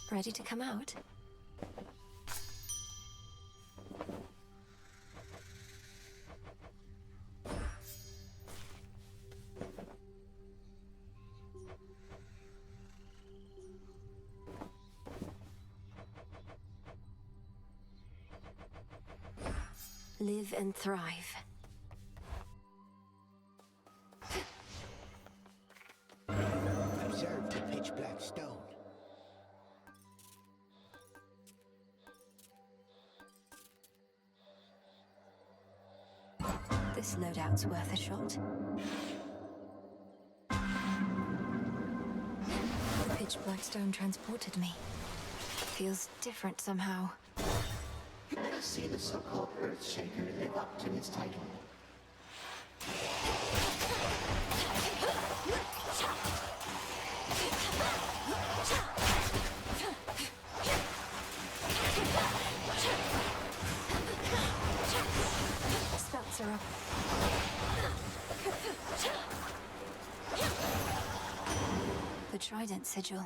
Ready to come out? Live and thrive. Observe the pitch black stone. This loadout's worth a shot. The pitch black stone transported me. Feels different somehow. Let us see the so-called Earthshaker live up to his title. Spells are up. The Trident Sigil.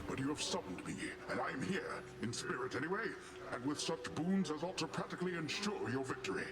But you have summoned me, and I am here, in spirit anyway, and with such boons as ought to practically ensure your victory.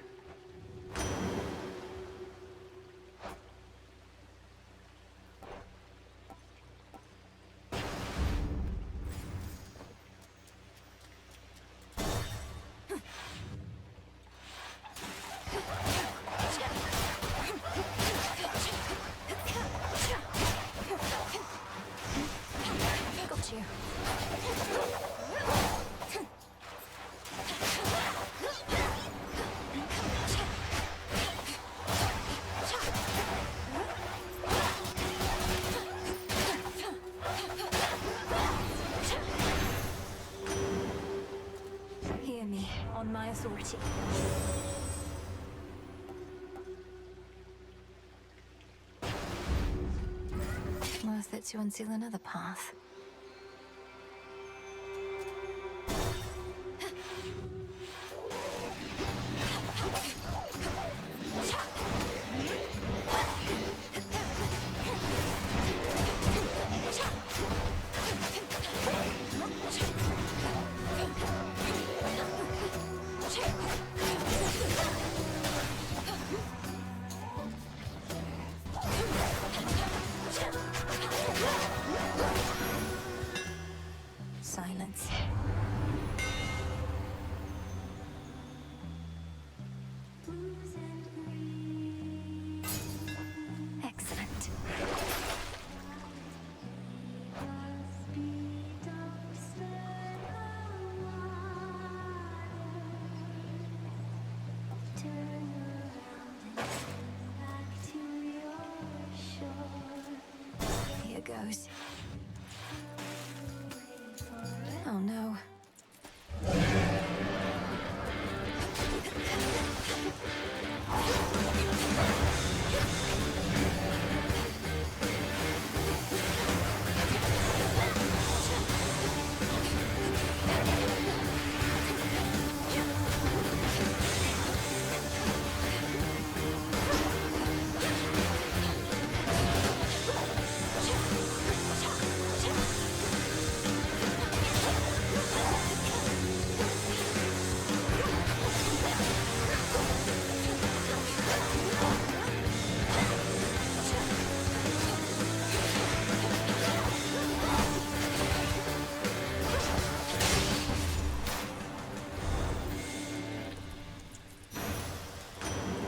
Hear me, on my authority. Worth it to unseal another path. Silence. Excellent. Here goes. Oh no.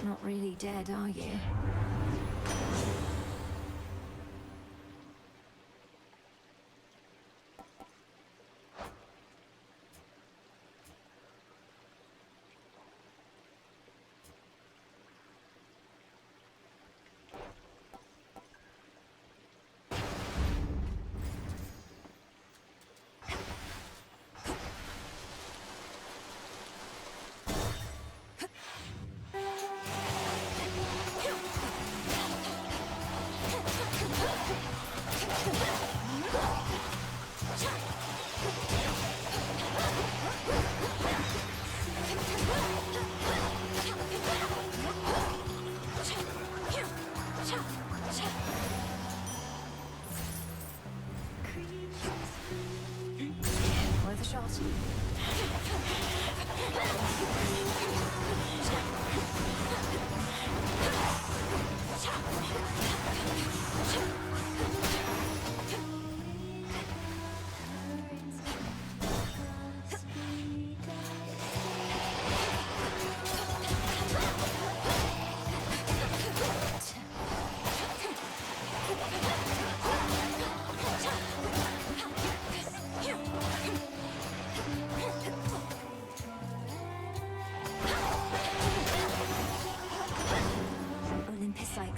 Not really dead, are you?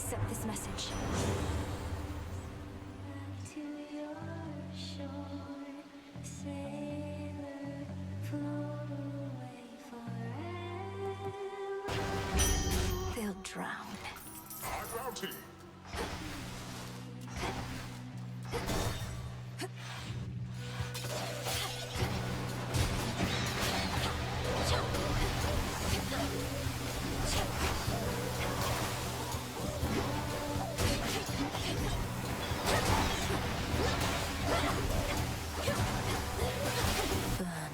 accept this message. To your shore, sailor, float away forever. They'll drown. Our bounty! Burn.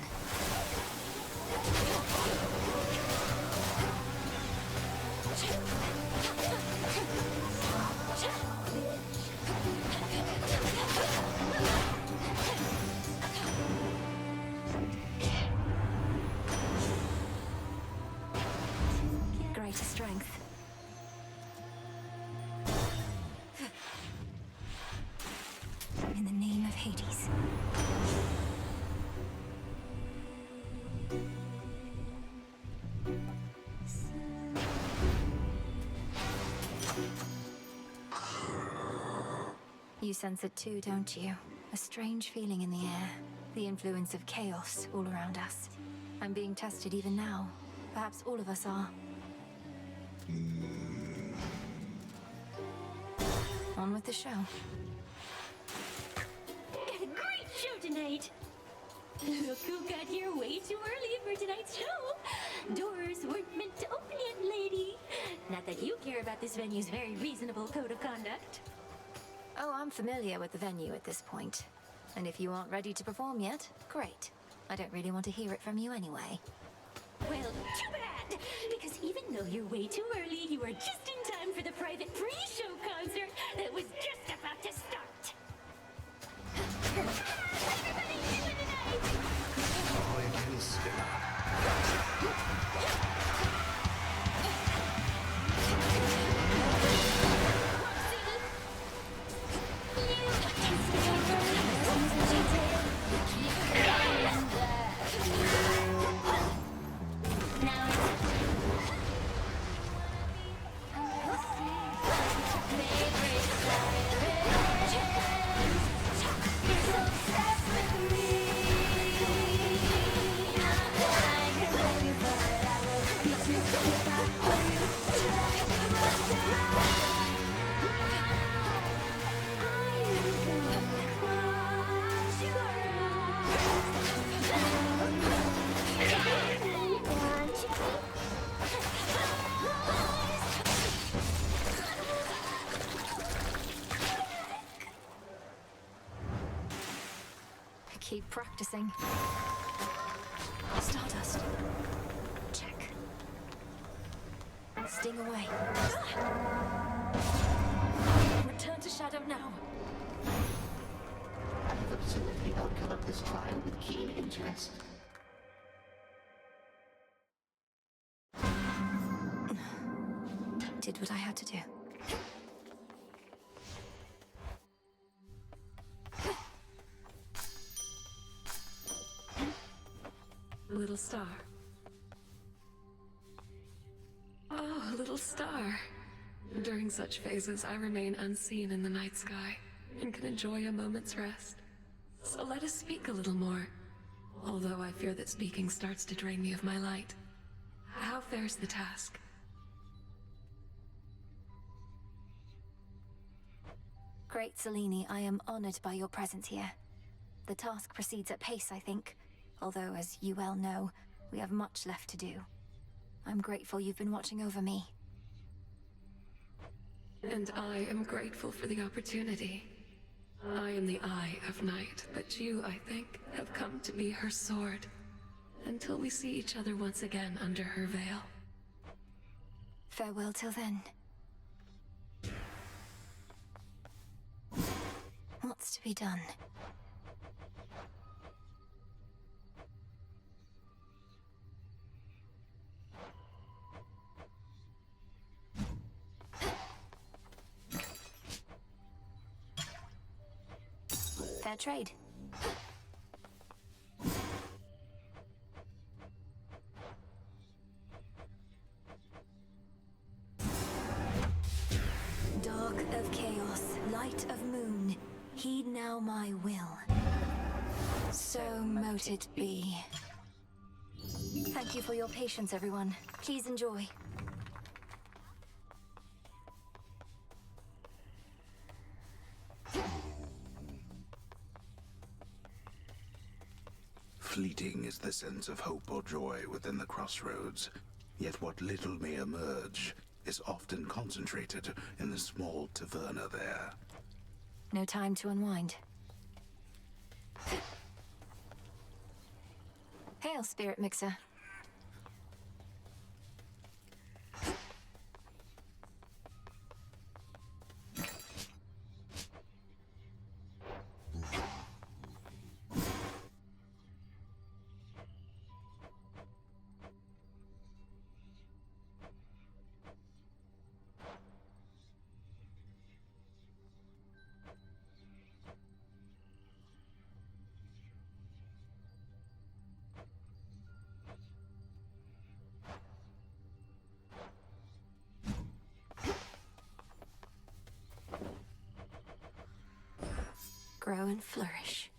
Greater strength. In the name of Hades. You sense it too, don't you? A strange feeling in the air. The influence of chaos all around us. I'm being tested even now. Perhaps all of us are. On with the show. Got a great show tonight. Look who got here way too early for tonight's show. Doors weren't meant to open yet, lady. Not that you care about this venue's very reasonable code of conduct. Oh, I'm familiar with the venue at this point. And if you aren't ready to perform yet, great. I don't really want to hear it from you anyway. Well, too bad! Because even though you're way too early, you are just in time for the private pre-show concert that was just about to start. How's everybody doing tonight? Try again, Skipper. Keep practicing. Stardust. Check. Sting away. Return to Shadow now. I have observed the outcome of this trial with keen interest. Did what I had to do. Little star. Oh, little star. During such phases, I remain unseen in the night sky and can enjoy a moment's rest. So let us speak a little more, although I fear that speaking starts to drain me of my light. How fares the task? Great Selene, I am honored by your presence here. The task proceeds at pace, I think. Although, as you well know, we have much left to do. I'm grateful you've been watching over me. And I am grateful for the opportunity. I am the eye of night, but you, I think, have come to be her sword. Until we see each other once again under her veil. Farewell till then. What's to be done? Fair trade. Spark of chaos, light of moon, heed now my will. So mote it be. Thank you for your patience, everyone. Please enjoy. Fleeting is the sense of hope or joy within the crossroads, yet what little may emerge is often concentrated in the small taverna there. No time to unwind. Hail, Spirit Mixer. Grow and flourish.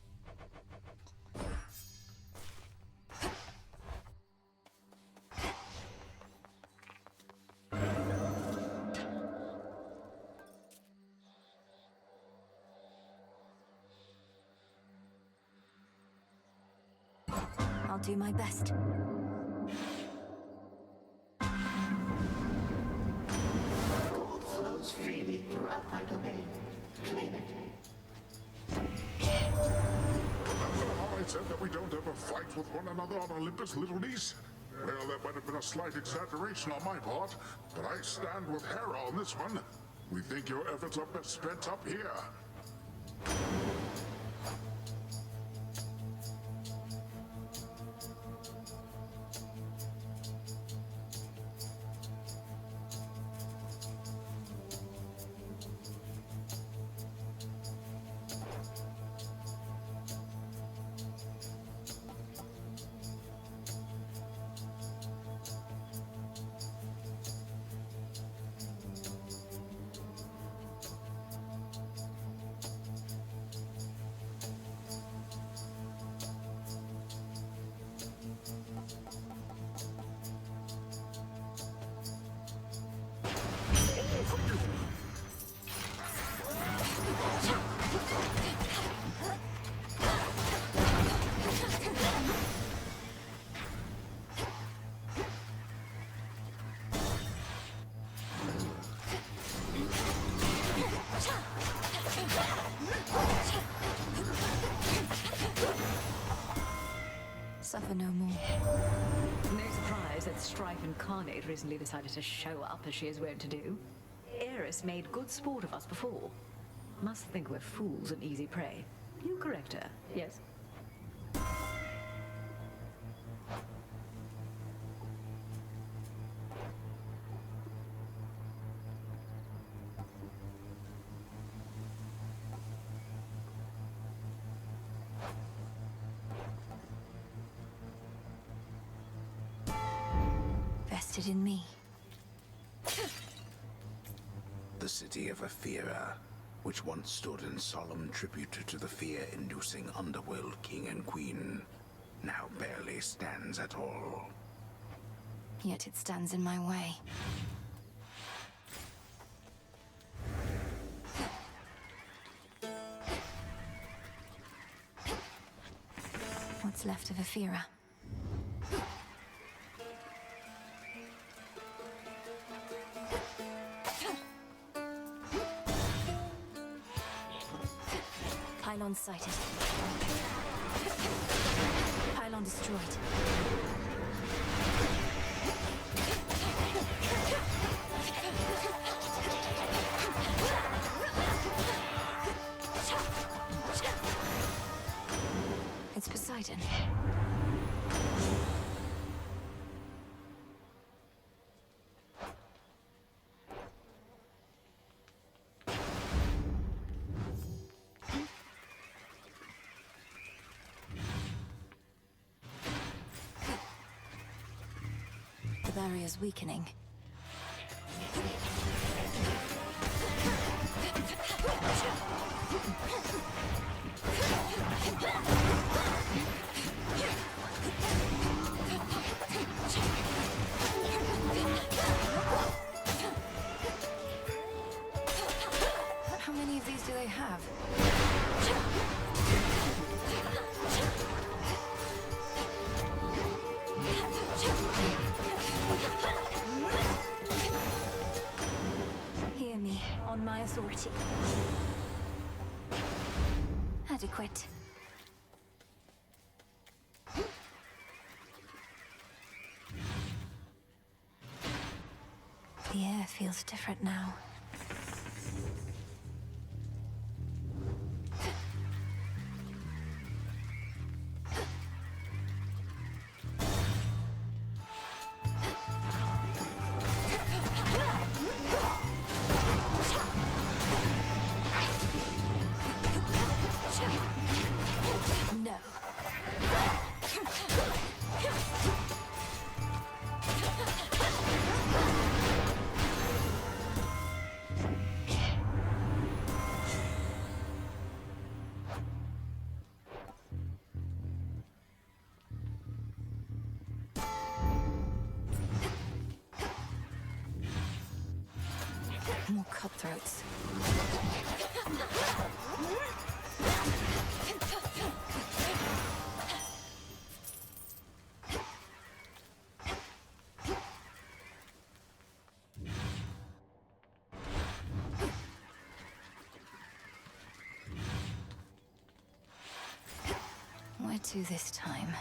I'll do my best. Gold flows freely throughout my domain. Claim it. Remember how I said that we don't ever fight with one another on Olympus, little niece? Well, that might have been a slight exaggeration on my part, but I stand with Hera on this one. We think your efforts are best spent up here. Suffer no more. No surprise that Strife Incarnate recently decided to show up as she is wont to do. Eris made good sport of us before. Must think we're fools and easy prey. You correct her, yes? Vested in me. The city of Aethera, which once stood in solemn tribute to the fear-inducing underworld king and queen, now barely stands at all. Yet it stands in my way. What's left of Aethera? Pylon sighted. Pylon destroyed. It's Poseidon. The barrier's weakening. on my authority. Adequate. The air feels different now. No. More cutthroats. Where to this time?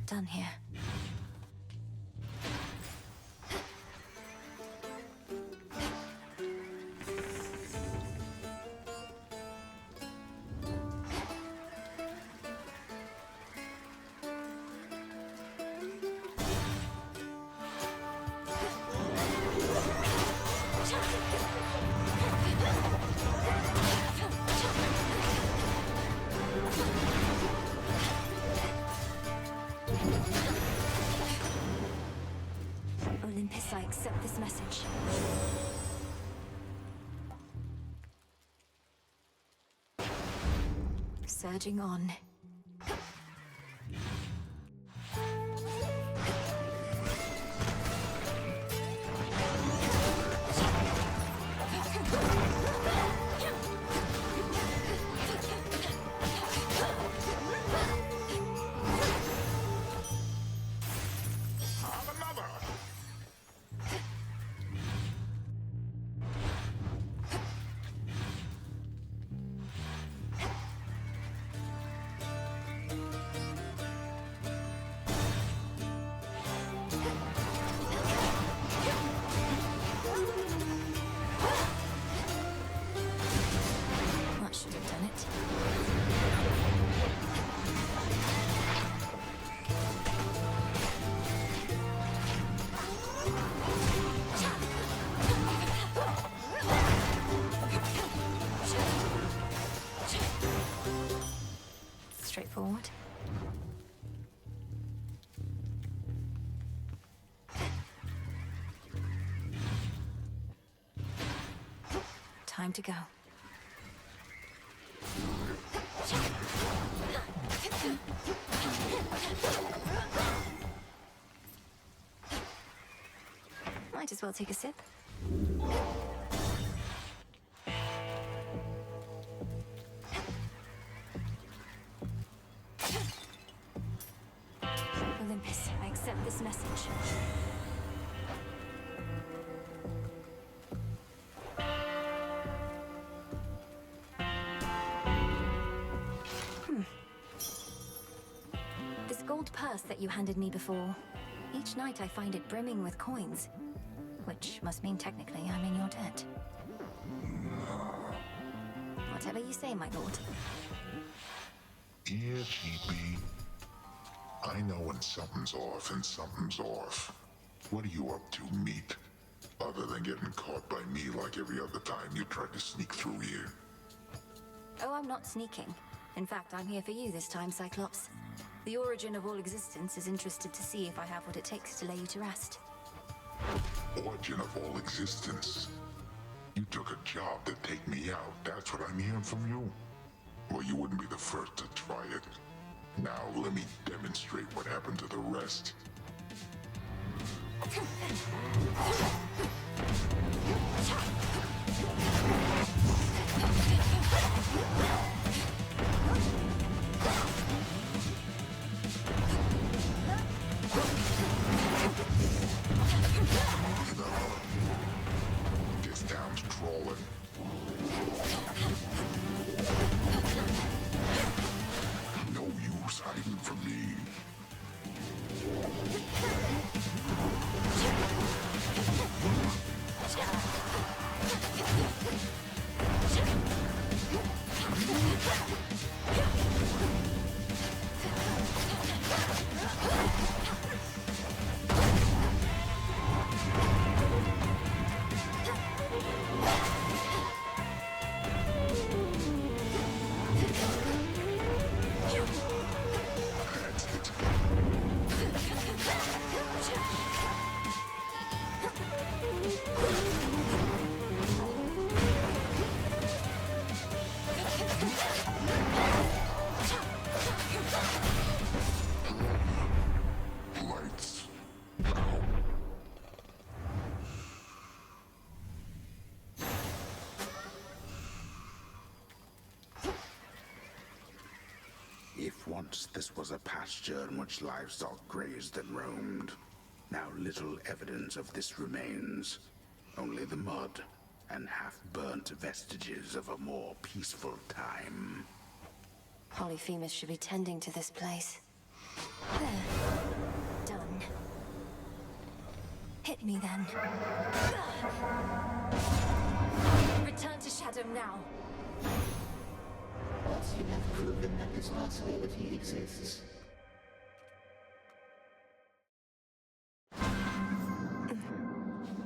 Done here. Olympus, I accept this message. Surging on. That should have done it. Straightforward. Time to go. Might as well take a sip. Olympus, I accept this message. This gold purse that you handed me before, each night I find it brimming with coins, which must mean technically I'm in your debt. Whatever you say, my lord. Yes, he be. I know when something's off and something's off. What are you up to, meat? Other than getting caught by me like every other time you tried to sneak through here. Oh, I'm not sneaking. In fact, I'm here for you this time, Cyclops. The origin of all existence is interested to see if I have what it takes to lay you to rest. Origin of all existence. You took a job to take me out. That's what I'm hearing from you. Well, you wouldn't be the first to try it. Now let me demonstrate what happened to the rest. This town's crawling. No use hiding from me. Lights out. If once this was a pasture in which livestock grazed and roamed, now little evidence of this remains. Only the mud and half-burnt vestiges of a more peaceful time. Polyphemus should be tending to this place. There. Done. Hit me then. Return to Shadow now. Once you have proven that this possibility exists,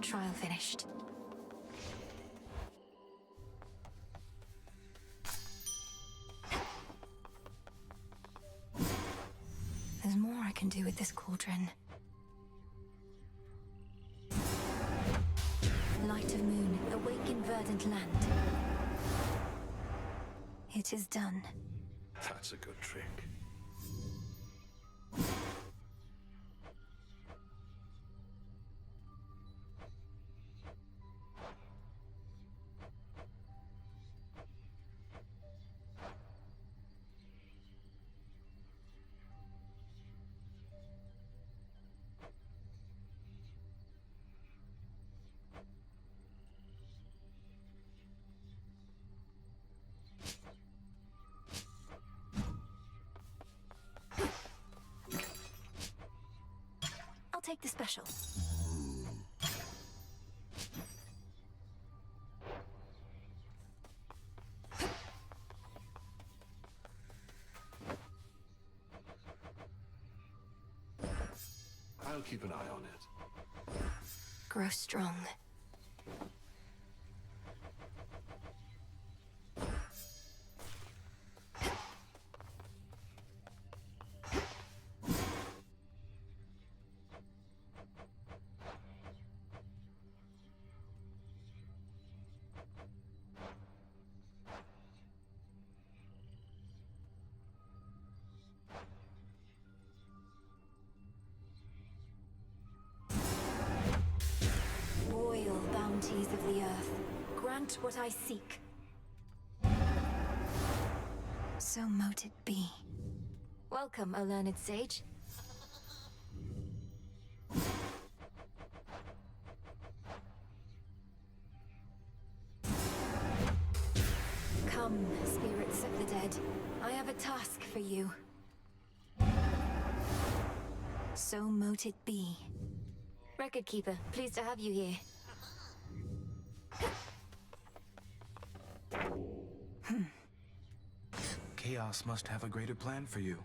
Trial finished. There's more I can do with this cauldron. Light of moon, awaken verdant land. It is done. That's a good trick. I'll take the special. I'll keep an eye on it. Grow strong. Royal bounties of the earth, grant what I seek. So mote it be. Welcome, O learned sage. Come, spirits of the dead. I have a task for you. So mote it be. Record keeper, pleased to have you here. Chaos must have a greater plan for you.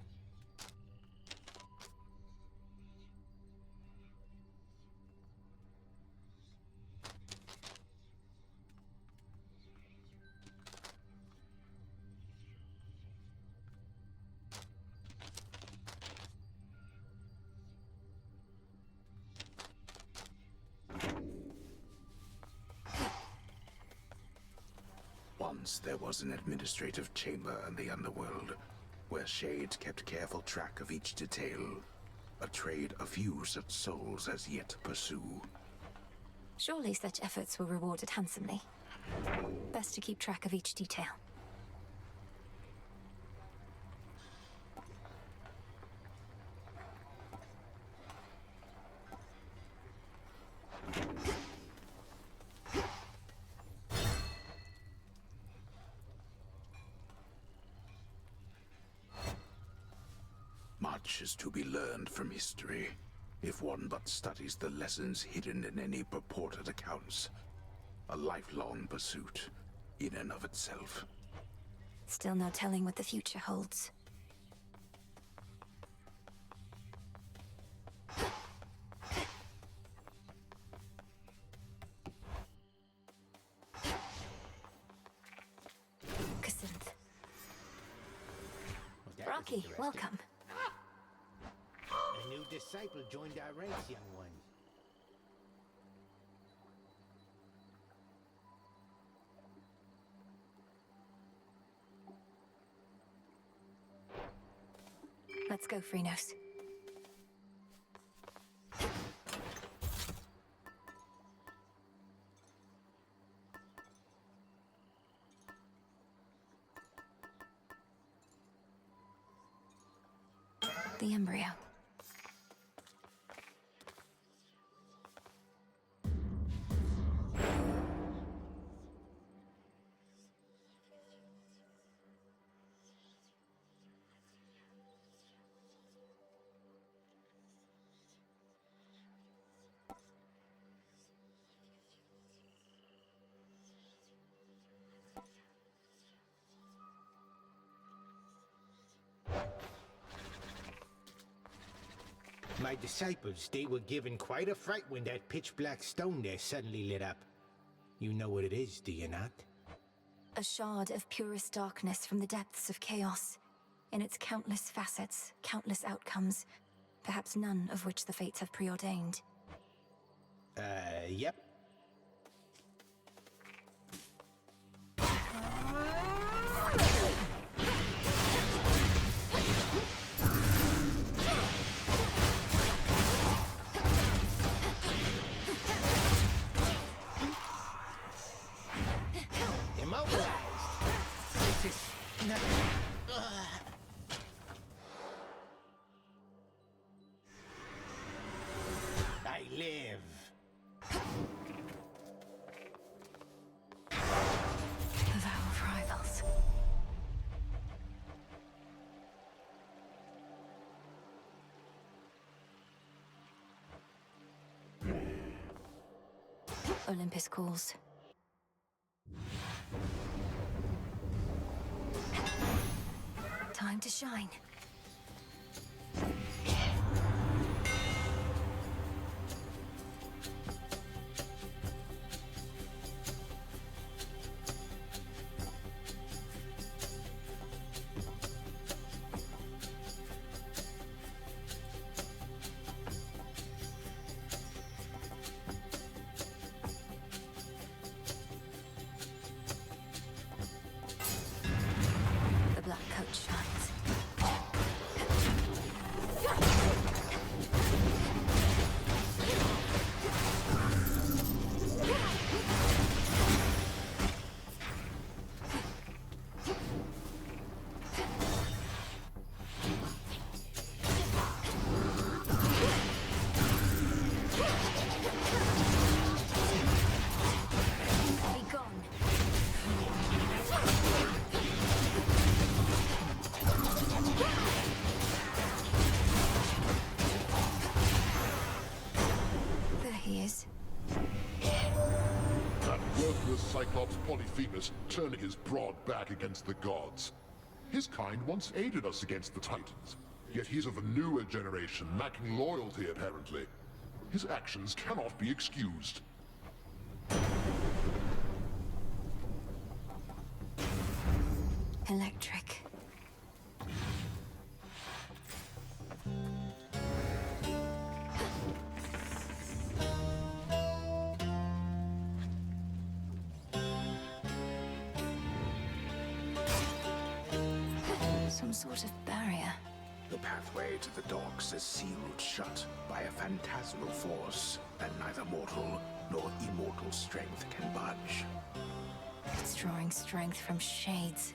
Once there was an administrative chamber in the underworld, where Shades kept careful track of each detail. A trade a few such souls as yet pursue. Surely such efforts were rewarded handsomely. Best to keep track of each detail. Much is to be learned from history, if one but studies the lessons hidden in any purported accounts. A lifelong pursuit, in and of itself. Still no telling what the future holds. Cassandra. Rocky, welcome. A new disciple joined our ranks, young one. Let's go, Freenos. The embryo. My disciples, they were given quite a fright when that pitch-black stone there suddenly lit up. You know what it is, do you not? A shard of purest darkness from the depths of chaos. In its countless facets, countless outcomes, perhaps none of which the fates have preordained. Yep. Immobilized. This is not... I live. The vow of rivals. Olympus calls. Time to shine. The black coat shines. Be gone. There he is. That worthless Cyclops Polyphemus turning his broad back against the gods. His kind once aided us against the Titans, yet he's of a newer generation, lacking loyalty apparently. His actions cannot be excused. Electric. sort of barrier. The pathway to the docks is sealed shut by a phantasmal force that neither mortal nor immortal strength can budge. It's drawing strength from shades.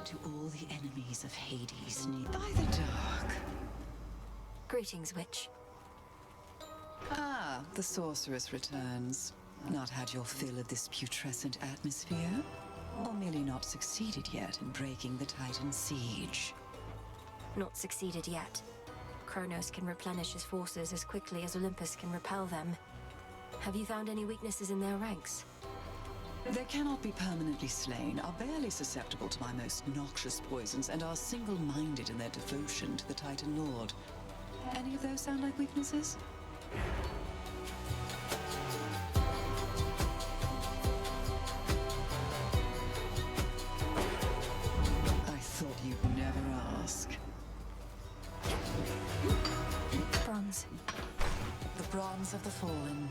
To all the enemies of Hades, need by the dark. Greetings, witch. Ah, the sorceress returns. Not had your fill of this putrescent atmosphere? Or merely not succeeded yet in breaking the Titan's siege? Not succeeded yet. Kronos can replenish his forces as quickly as Olympus can repel them. Have you found any weaknesses in their ranks? They cannot be permanently slain, are barely susceptible to my most noxious poisons, and are single-minded in their devotion to the Titan Lord. Any of those sound like weaknesses? I thought you'd never ask. Bronze. The bronze of the fallen.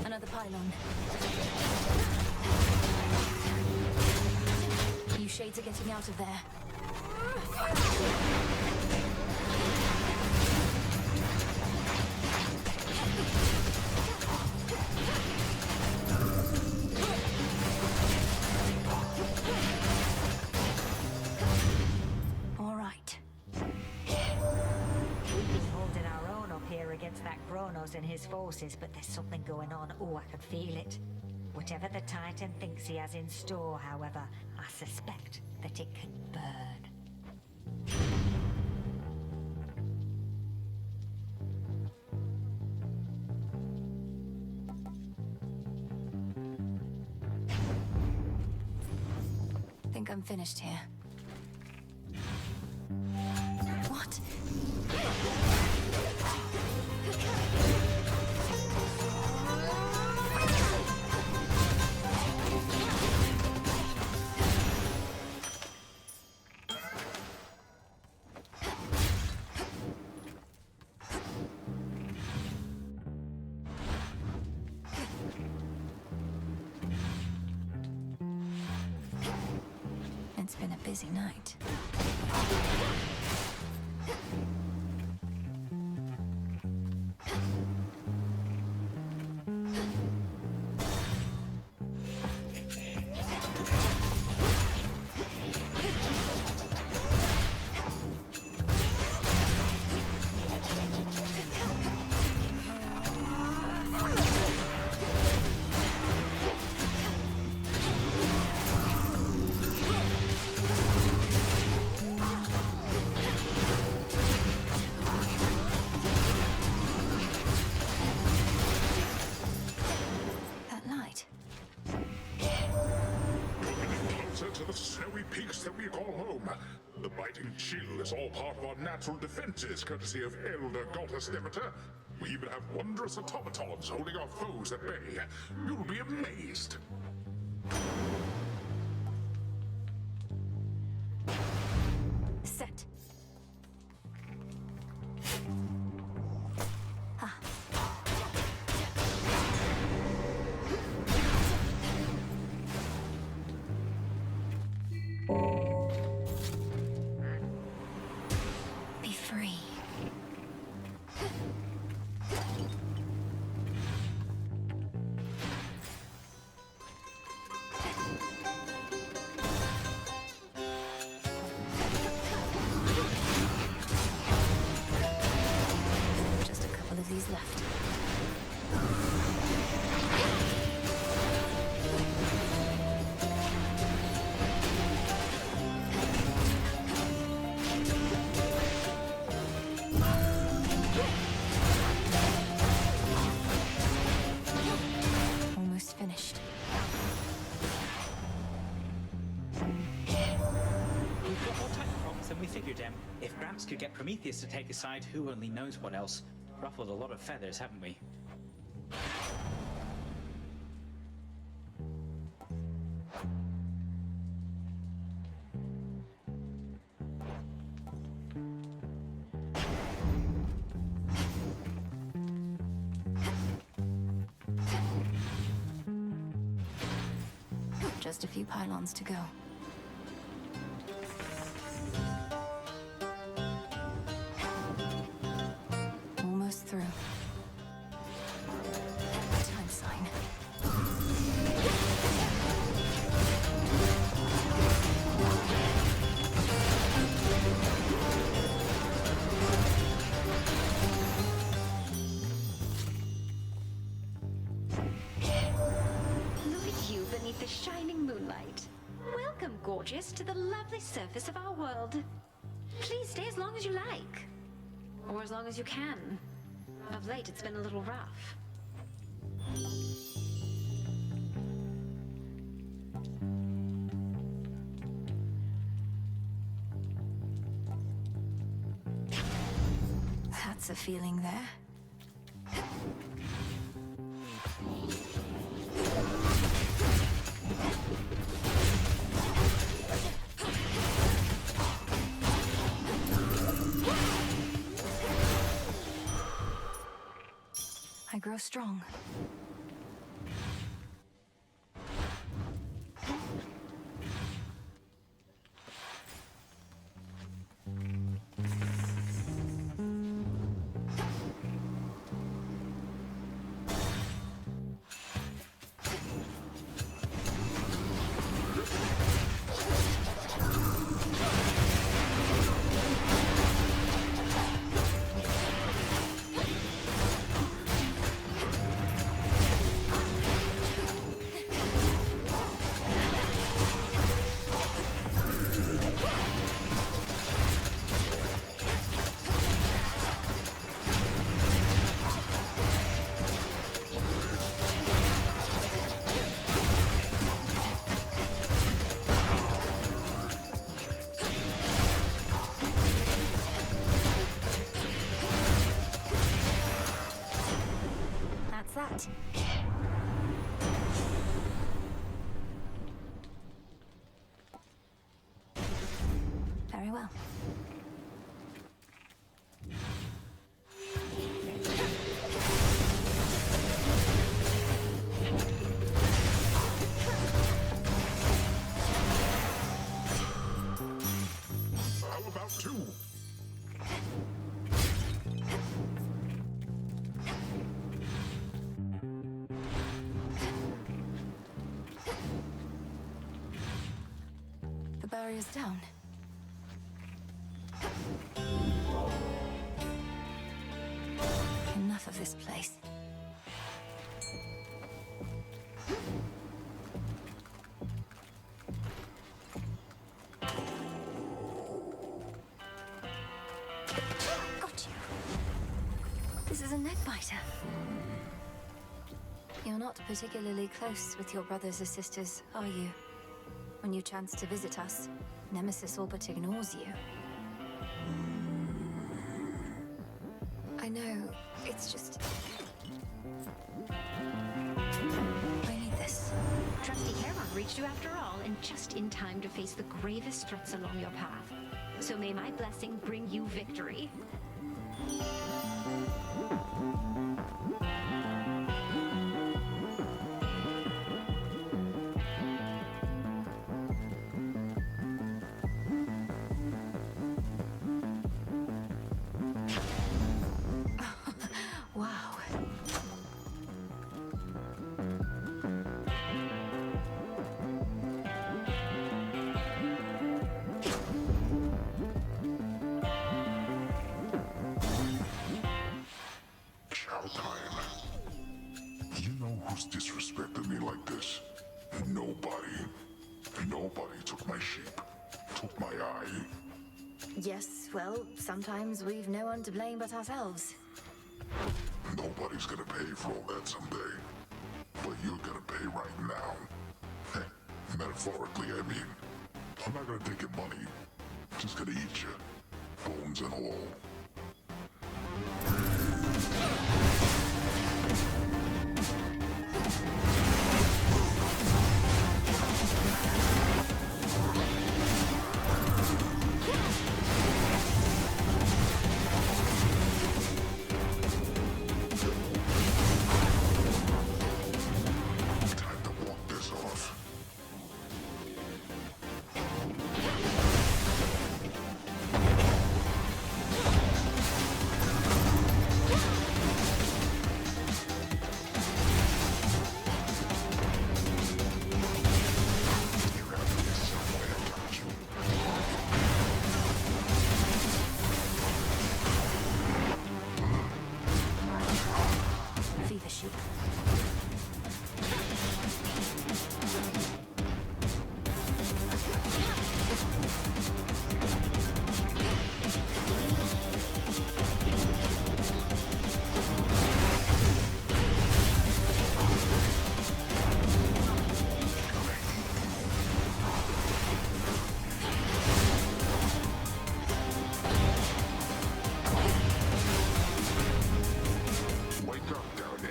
Another pylon. You shades are getting out of there. All right. We've been holding our own up here against that Kronos and his forces, but there's something going on. Oh, I can feel it. Whatever the Titan thinks he has in store, however, I suspect that it can burn. Think I'm finished here. What? It's been a busy night. To the snowy peaks that we call home. The biting chill is all part of our natural defenses, courtesy of Elder Goddess Demeter. We even have wondrous automatons holding our foes at bay. You'll be amazed. Set. Be free. Just a couple of these left. Perhaps could get Prometheus to take a side. Who only knows what else? Ruffled a lot of feathers, haven't we? Just a few pylons to go. Almost through. Time sign. Look at you beneath the shining moonlight. Welcome, gorgeous, to the lovely surface of our world. Please stay as long as you like. Or as long as you can. Of late, it's been a little rough. That's a feeling there. I grow strong. That. Very well. How about two? The barrier's down. Enough of this place. Got you. This is a neck biter. You're not particularly close with your brothers or sisters, are you? When you chance to visit us, Nemesis all but ignores you. I know, it's just... I need this. Trusty Heron reached you after all, and just in time to face the gravest threats along your path. So may my blessing bring you victory. Wow. You know who's disrespected me like this? Nobody. Nobody took my sheep, took my eye. Yes, well, sometimes we've no one to blame but ourselves. Nobody's gonna pay for all that someday. But you're gonna pay right now. Metaphorically, I mean. I'm not gonna take your money. I'm just gonna eat you. bones and all. Time to walk this off. Fever sheep. Wake up down there.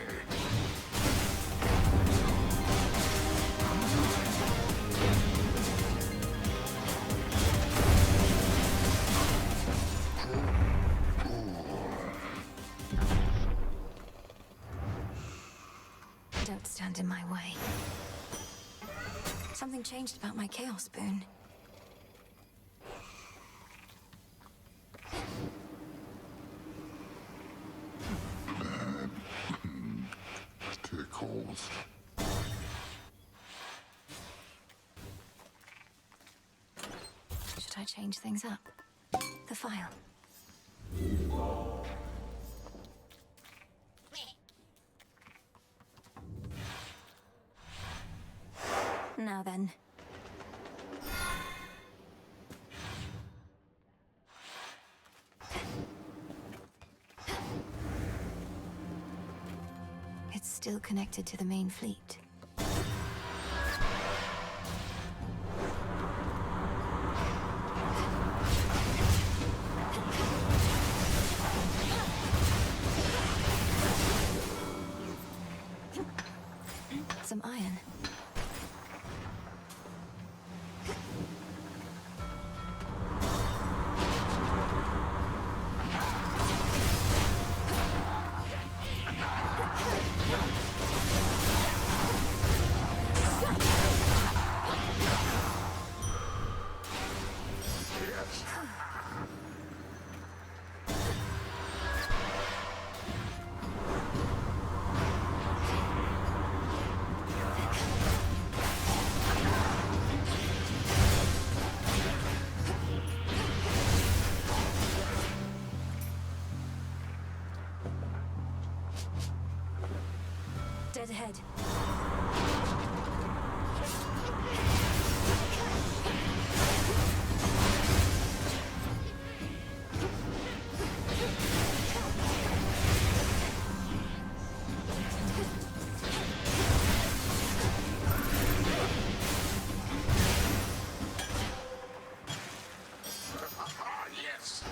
Don't stand in my way. Something changed about my chaos boon. Tickles. Should I change things up? The file. Now then. It's still connected to the main fleet. Some iron. Dead ahead. Yes.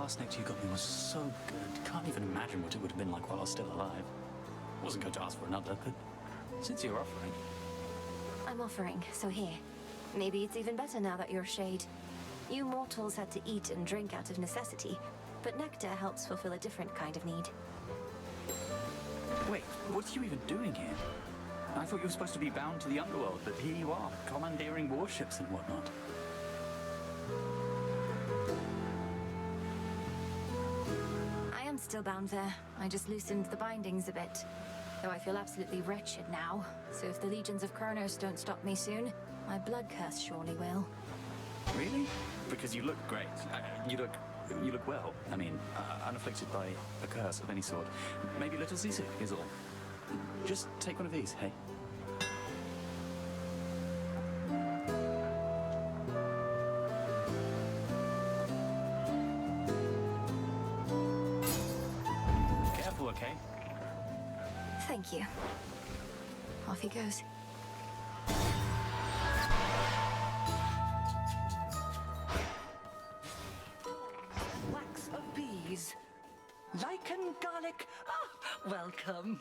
last nectar you got me was so good. Can't even imagine what it would have been like while I was still alive. Wasn't going to ask for another, but since you're offering... I'm offering, so here. Maybe it's even better now that you're Shade. You mortals had to eat and drink out of necessity, but nectar helps fulfill a different kind of need. Wait, what are you even doing here? I thought you were supposed to be bound to the underworld, but here you are, commandeering warships and whatnot. I am still bound there. I just loosened the bindings a bit. Though I feel absolutely wretched now, so if the legions of Kronos don't stop me soon, my blood curse surely will. Really? Because you look great. You look well. I mean, unafflicted by a curse of any sort. Maybe a little seasick is all. Just take one of these, hey? Careful, okay? Thank you. Off he goes. Wax of bees. Lichen garlic. Ah, welcome.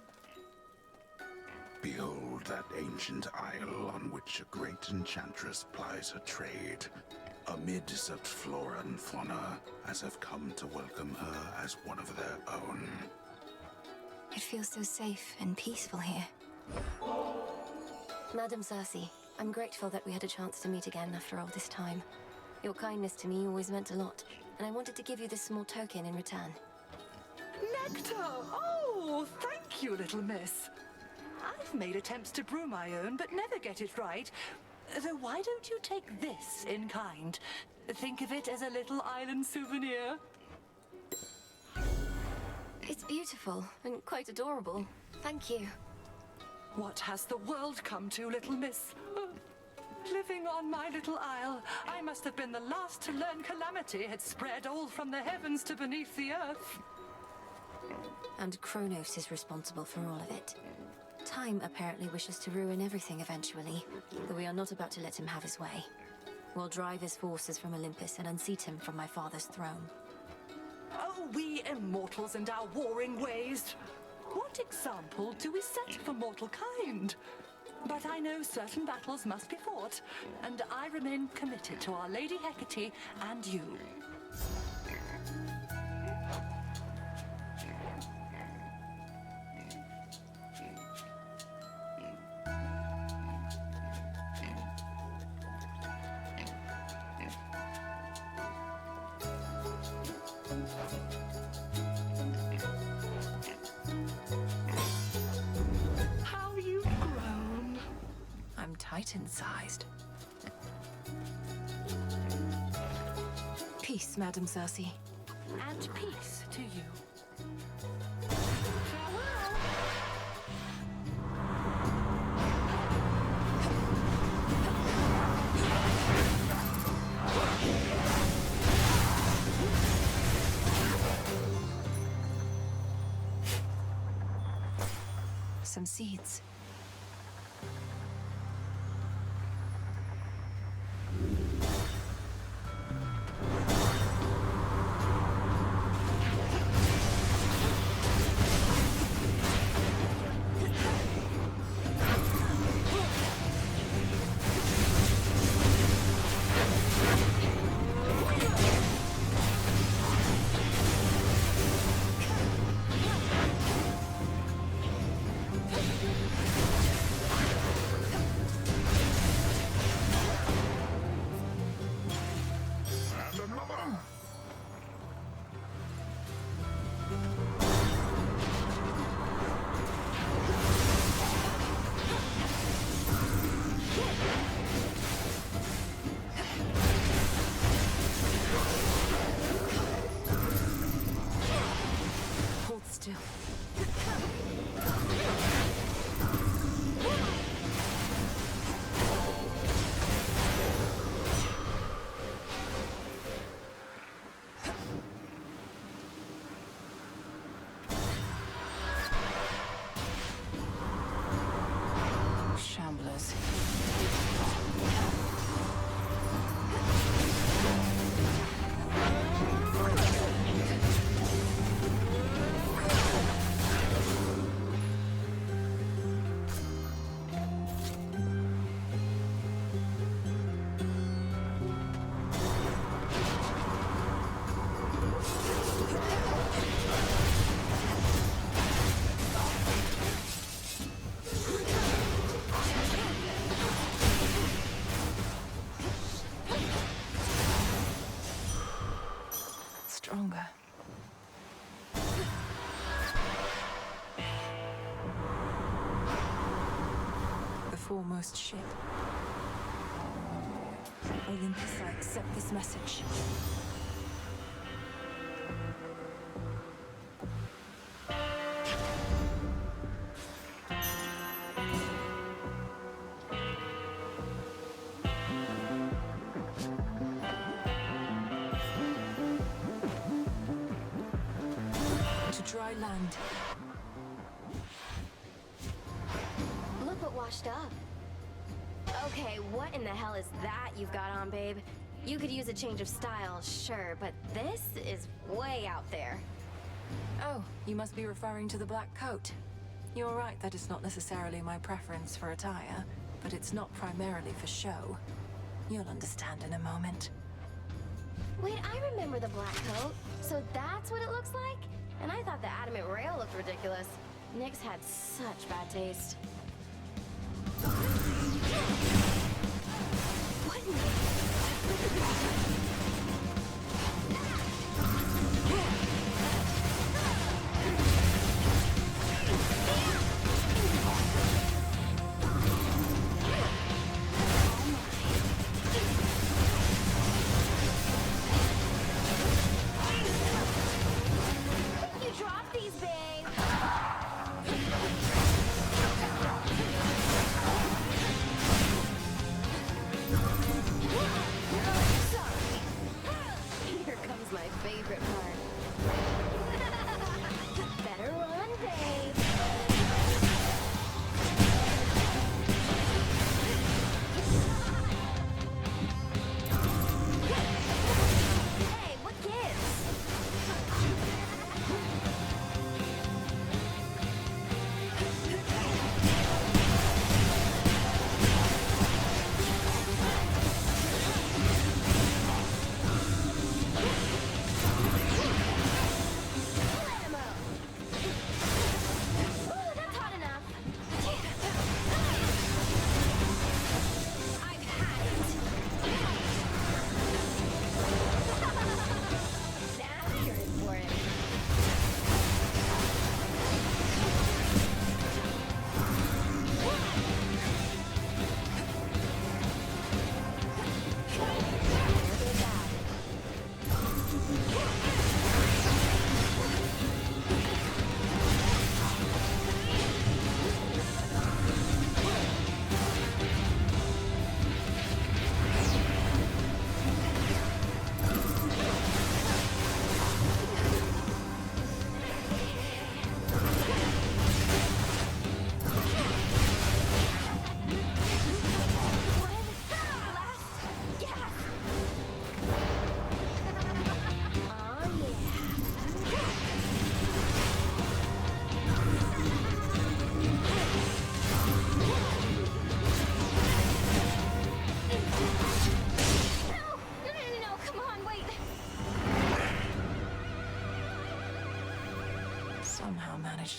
Behold that ancient isle on which a great enchantress plies her trade. Amid such flora and fauna as have come to welcome her as one of their own. It feels so safe and peaceful here. Madam Cersei, I'm grateful that we had a chance to meet again after all this time. Your kindness to me always meant a lot, and I wanted to give you this small token in return. Nectar! Oh, thank you, little miss. I've made attempts to brew my own, but never get it right. Though why don't you take this in kind? Think of it as a little island souvenir. It's beautiful and quite adorable. Thank you. What has the world come to, little miss? Living on my little isle, I must have been the last to learn calamity had spread all from the heavens to beneath the earth. And Kronos is responsible for all of it. Time apparently wishes to ruin everything eventually, though we are not about to let him have his way. We'll drive his forces from Olympus and unseat him from my father's throne. Oh, we immortals and our warring ways! What example do we set for mortal kind? But I know certain battles must be fought, and I remain committed to Our Lady Hecate and you. How you've grown. I'm Titan-sized. Peace, Madam Cersei. And peace to you. Some seeds. foremost ship. Olympus, I accept this message. To dry land. Look what washed up. Okay, what in the hell is that you've got on, babe? You could use a change of style, sure, but this is way out there. Oh, you must be referring to the black coat. You're right that it's not necessarily my preference for attire, but it's not primarily for show. You'll understand in a moment. Wait, I remember the black coat. So that's what it looks like? And I thought the adamant rail looked ridiculous. Nyx had such bad taste. What in the...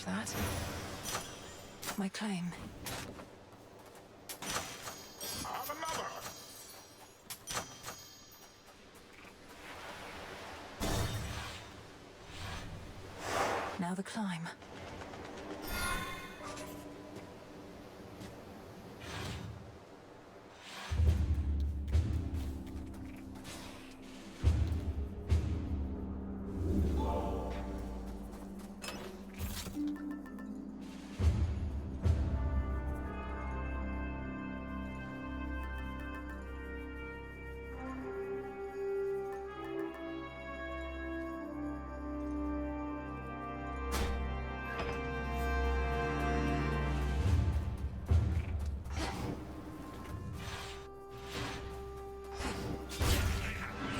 That. My claim. Have another! Now the climb.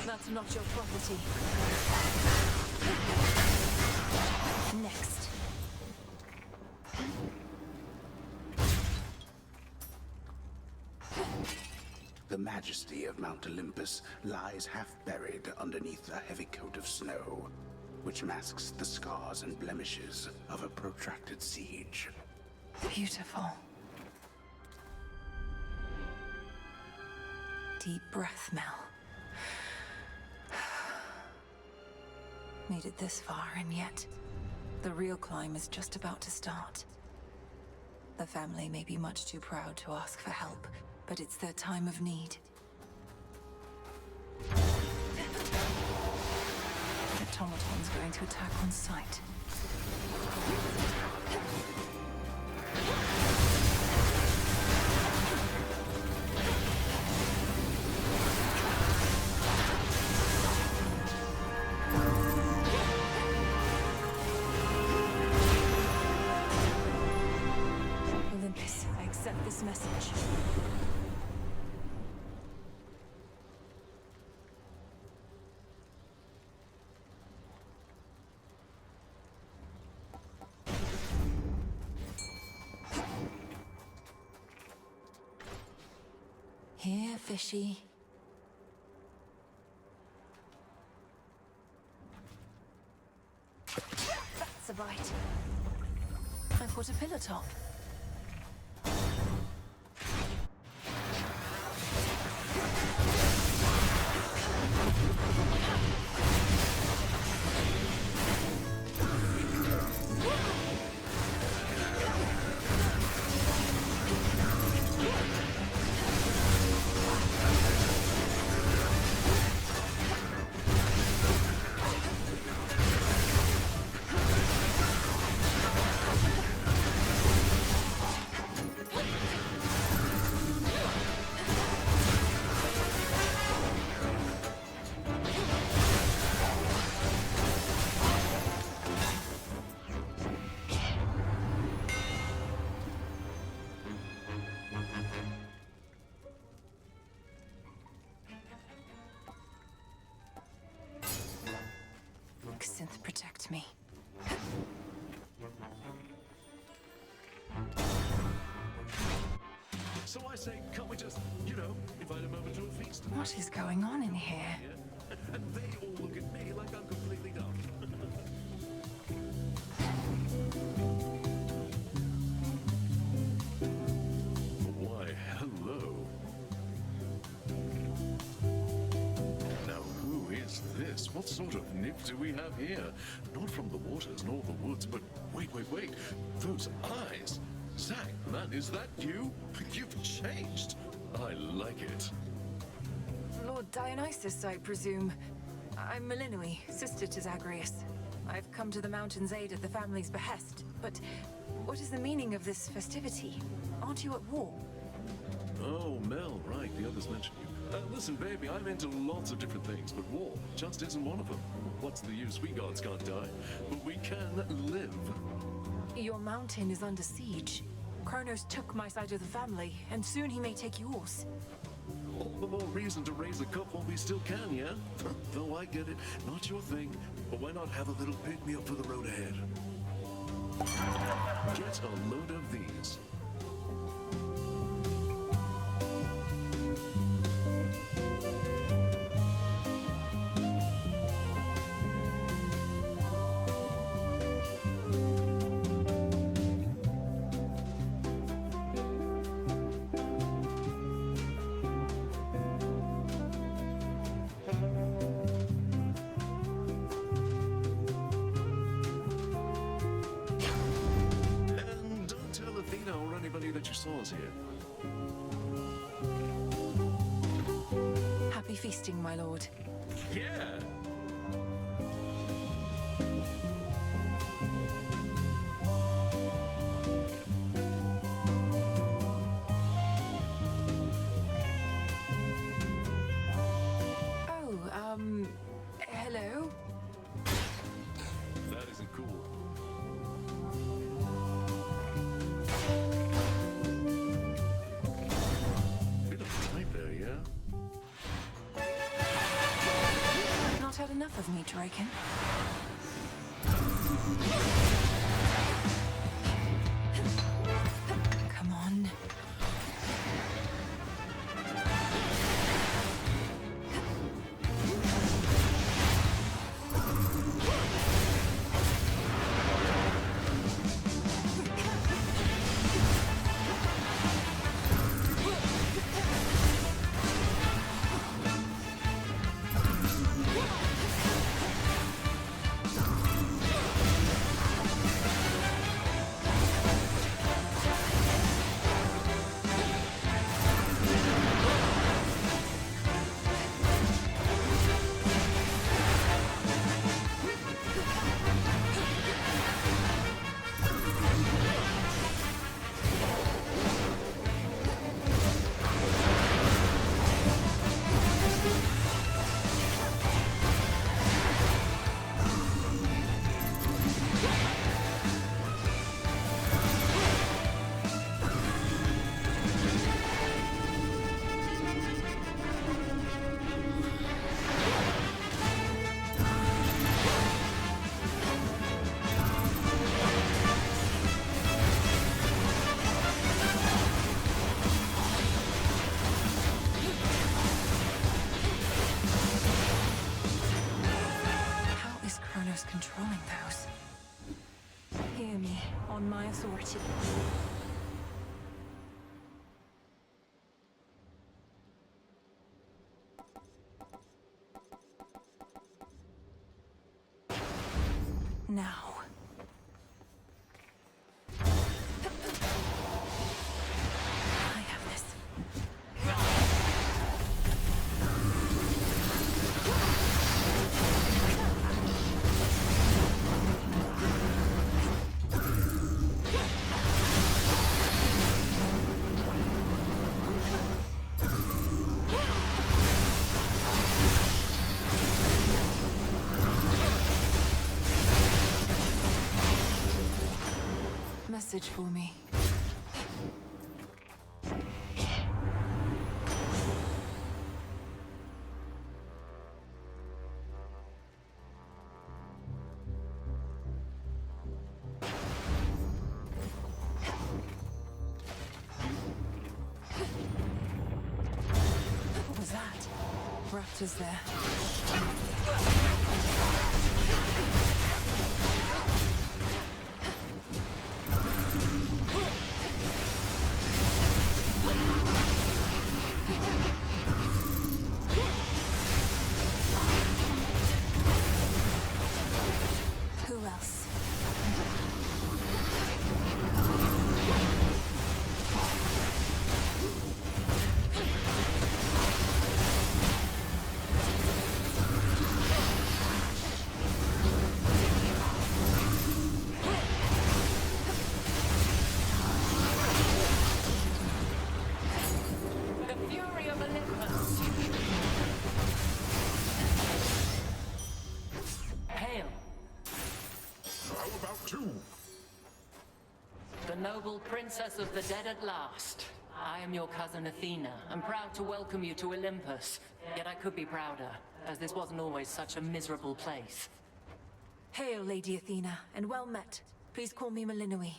That's not your property. Next. The majesty of Mount Olympus lies half buried underneath a heavy coat of snow, which masks the scars and blemishes of a protracted siege. Beautiful. Deep breath, Mel. Made it this far, and yet the real climb is just about to start. The family may be much too proud to ask for help, but it's their time of need. The automaton's going to attack on sight. Olympus, I accept this message. Here, fishy. That's a bite. I put a pillar top. Synth, protect me. So I say, can't we just, invite a moment to a feast? What is going on in here? Yeah. And they all look at me like I'm completely dumb. Why, hello. Now, who is this? What sort of nymph do we have here? Not from the waters nor the woods, but wait. Those eyes! Zack, man, is that you? You've changed. I like it. Lord Dionysus, I presume. I'm Melinoi, sister to Zagreus. I've come to the mountain's aid at the family's behest. But what is the meaning of this festivity? Aren't you at war? Oh, Mel, right. The others mentioned you. Listen, baby, I'm into lots of different things, but war just isn't one of them. What's the use? We gods can't die, but we can live. Your mountain is under siege. Kronos took my side of the family, and soon he may take yours. All the more reason to raise a cup while we still can, yeah? Though I get it, not your thing, but why not have a little pick-me-up for the road ahead? Get a load of these. Happy feasting, my lord. Yeah! Oh, hello? That isn't cool. Bit of type there, yeah? Not had enough of me, Draken. Come on. Hear me, on my authority. Now. I have this. Message for me. What was that? Raptors there. Who else? The fury of Olympus. Hail, How about two? the noble princess of the dead at last. I am your cousin Athena, and proud to welcome you to Olympus. Yet I could be prouder, as this wasn't always such a miserable place. Hail, Lady Athena, and well met. Please call me Melinoi.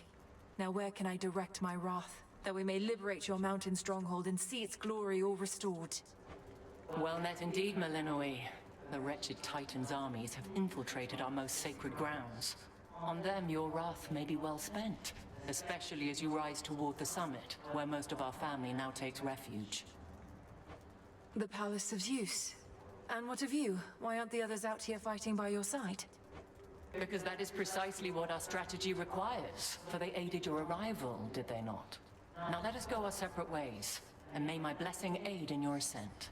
Now where can I direct my wrath, that we may liberate your mountain stronghold and see its glory all restored? Well met indeed, Melinoi. The wretched Titan's armies have infiltrated our most sacred grounds. On them your wrath may be well spent, especially as you rise toward the summit, where most of our family now takes refuge. The Palace of Zeus. And what of you? Why aren't the others out here fighting by your side? Because that is precisely what our strategy requires, for they aided your arrival, did they not? Now let us go our separate ways, and may my blessing aid in your ascent.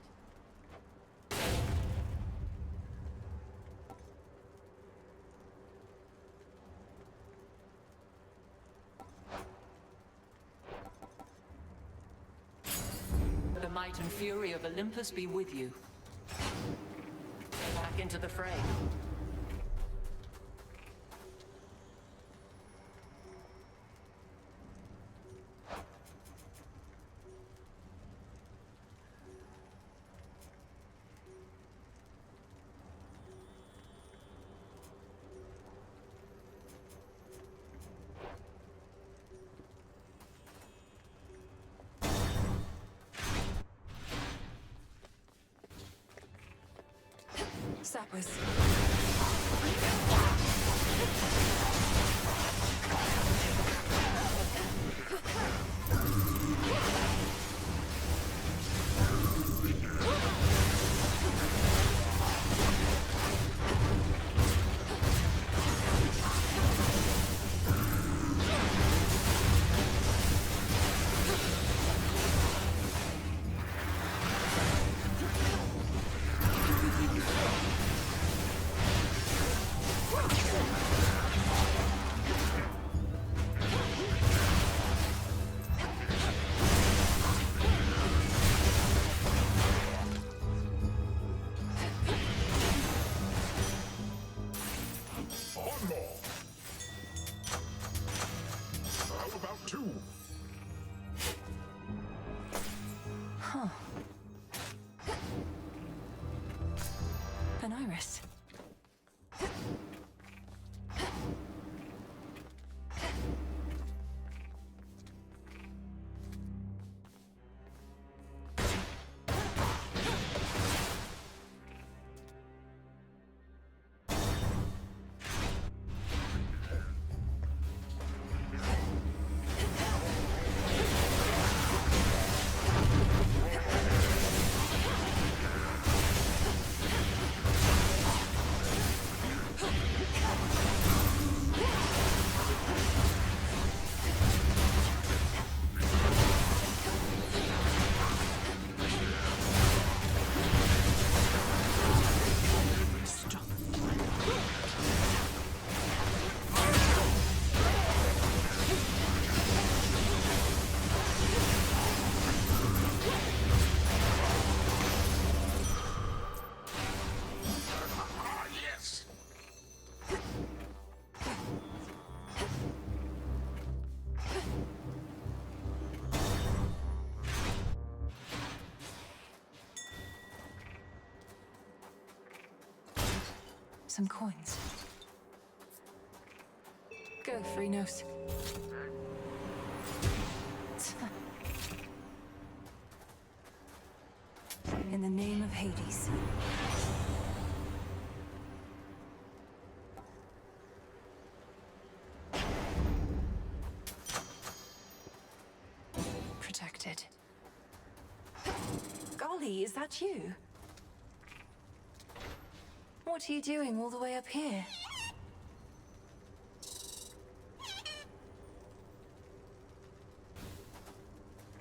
The might and fury of Olympus be with you. Back into the fray. Sappers. Some coins. Go, Freenos. In the name of Hades. Protected. Golly, is that you? What are you doing all the way up here?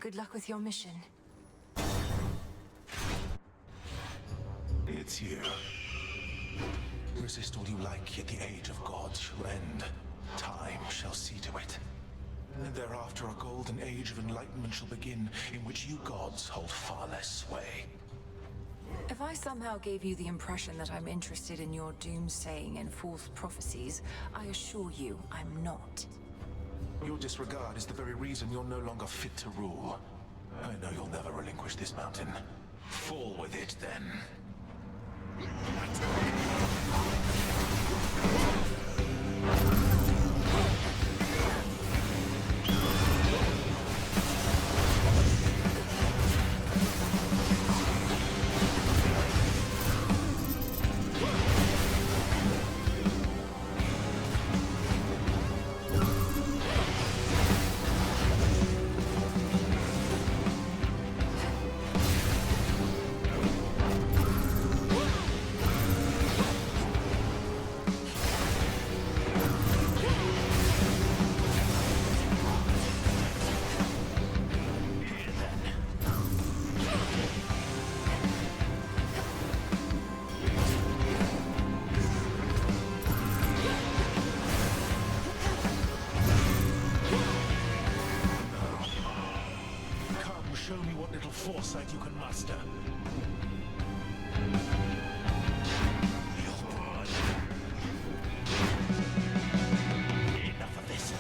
Good luck with your mission. It's you. Resist all you like, yet the age of gods shall end. Time shall see to it. And thereafter a golden age of enlightenment shall begin, in which you gods hold far less sway. If I somehow gave you the impression that I'm interested in your doomsaying and false prophecies, I assure you I'm not. Your disregard is the very reason you're no longer fit to rule. I know you'll never relinquish this mountain. Fall with it, then. Show me what little foresight you can muster. Your blood. Enough of this.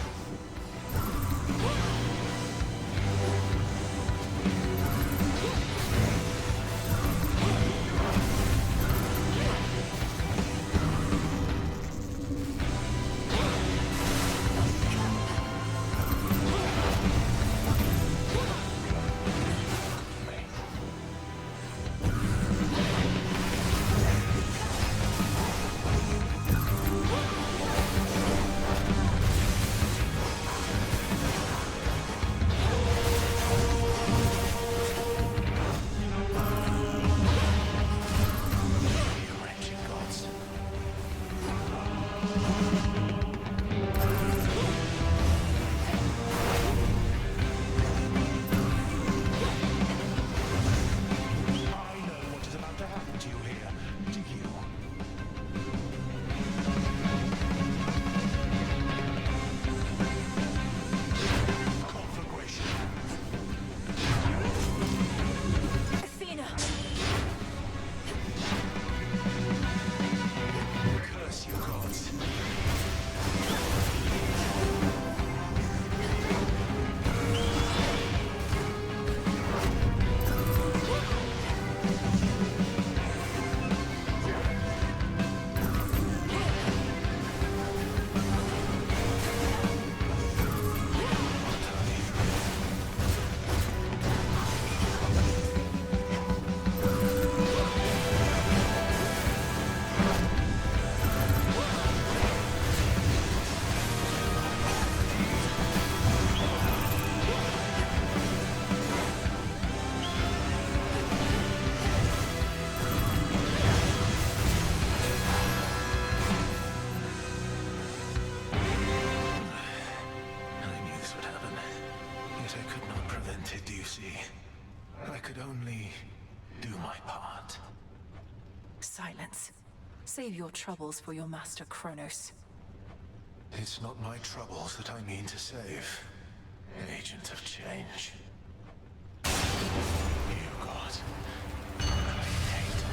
Silence. Save your troubles for your master Kronos. It's not my troubles that I mean to save. Agent of change. You God. I hate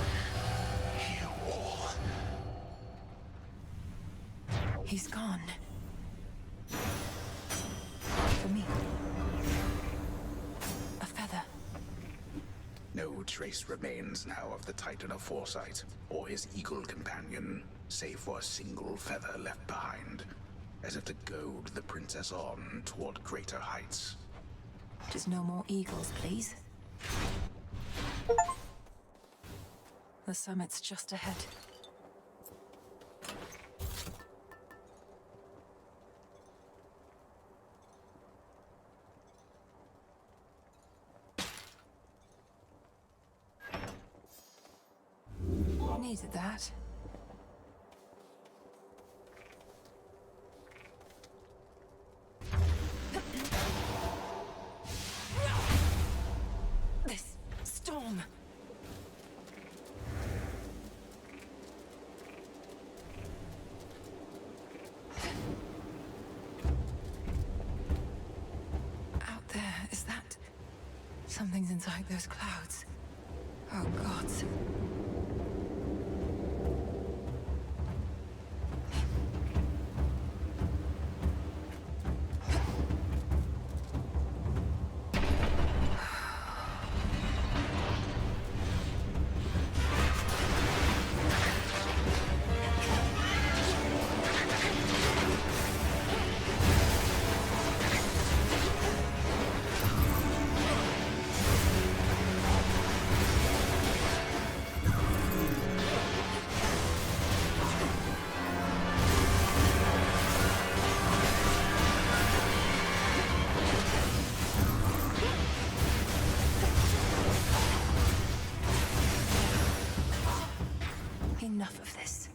you all. He's gone. For me. A feather. No trace remains now of the Titan of Foresight, or his eagle companion, save for a single feather left behind, as if to goad the princess on toward greater heights. Just no more eagles, please. The summit's just ahead. Needed that. This storm. Out there, is that... Something's inside those clouds. Oh, gods. Enough of this.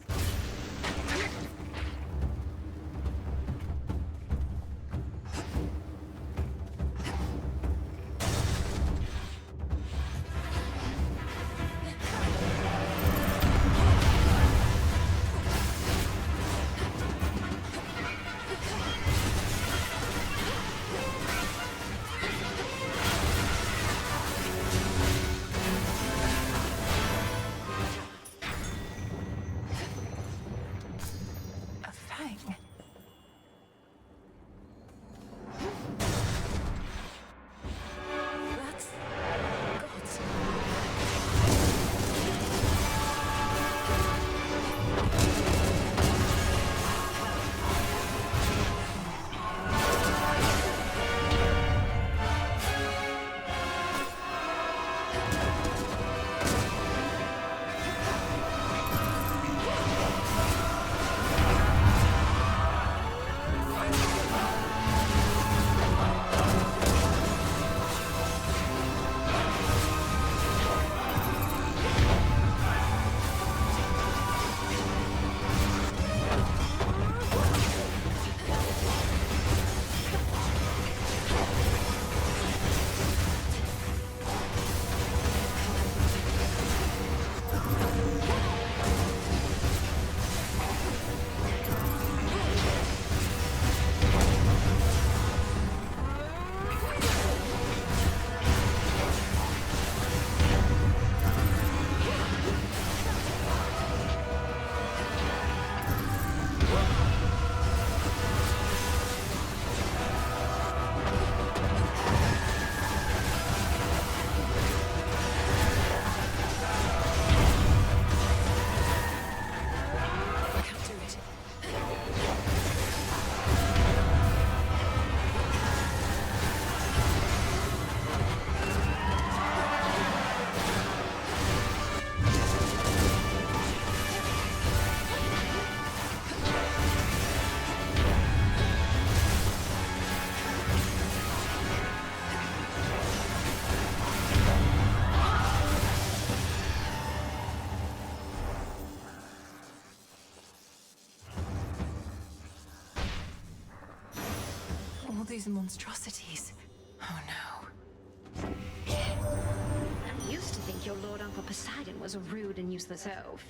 These monstrosities. Oh no. I used to think your Lord Uncle Poseidon was a rude and useless oaf.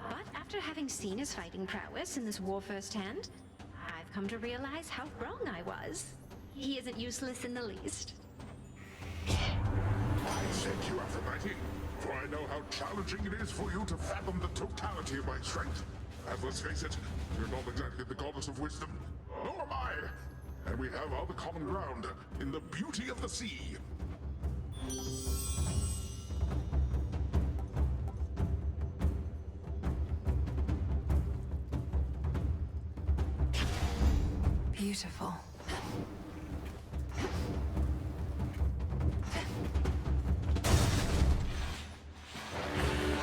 But after having seen his fighting prowess in this war firsthand, I've come to realize how wrong I was. He isn't useless in the least. I sent you, Aphrodite, for I know how challenging it is for you to fathom the totality of my strength. And let's face it, you're not exactly the goddess of wisdom, nor am I. And we have other common ground in the beauty of the sea. beautiful.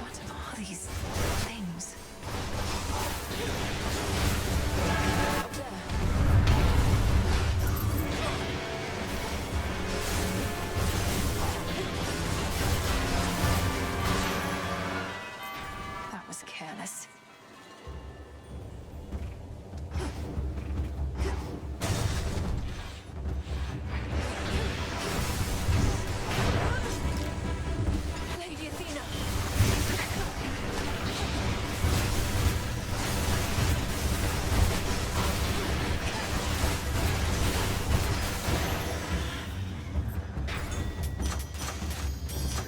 What are these things? Up there. That was careless. Lady Athena!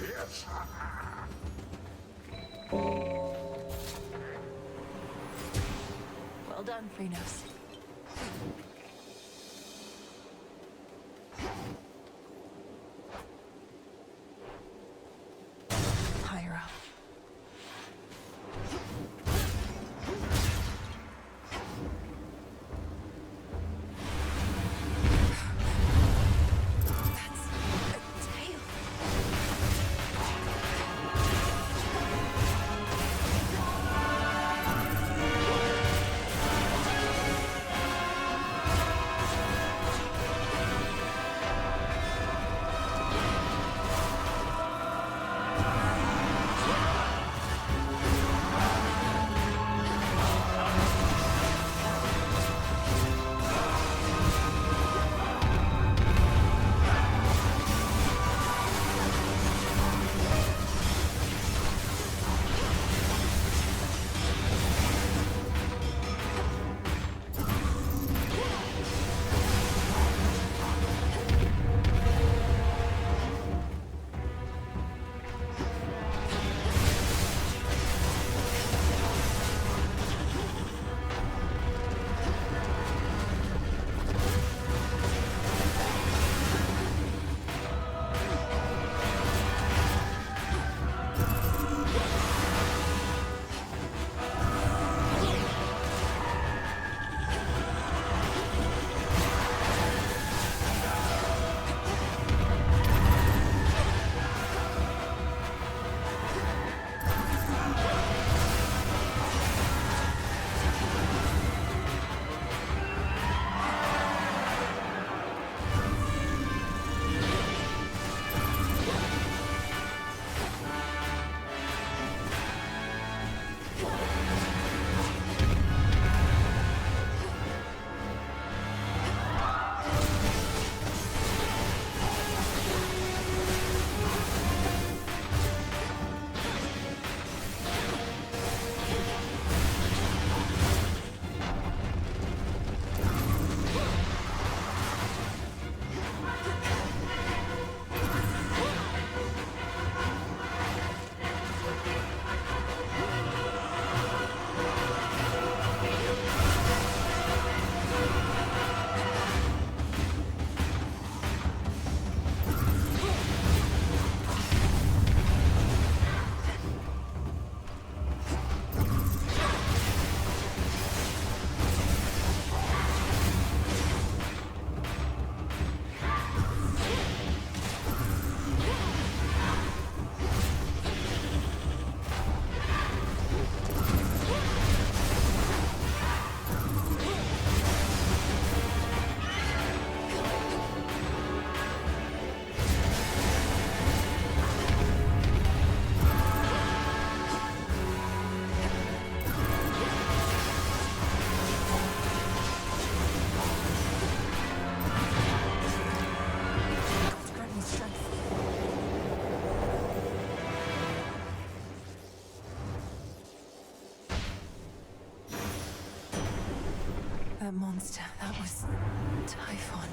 Yes. Well done, Freenos. Higher up. That's a tail. That monster, that was Typhon.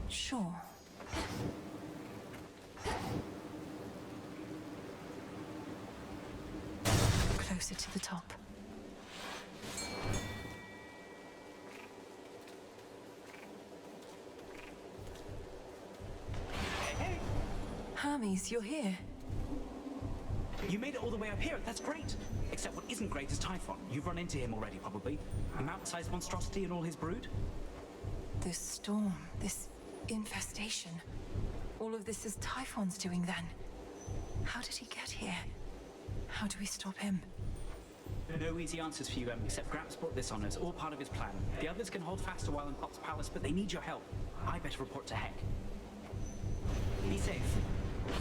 Sure. closer to the top. Hermes, you're here. You made it all the way up here. That's great. Except what isn't great is Typhon. You've run into him already, probably. A mountain-sized monstrosity and all his brood? This storm, this infestation. All of this is Typhon's doing then. How did he get here? How do we stop him? No easy answers for you, except Gramps brought this on us, all part of his plan. The others can hold fast a while in Pop's palace, but they need your help. I better report to Heck. Be safe.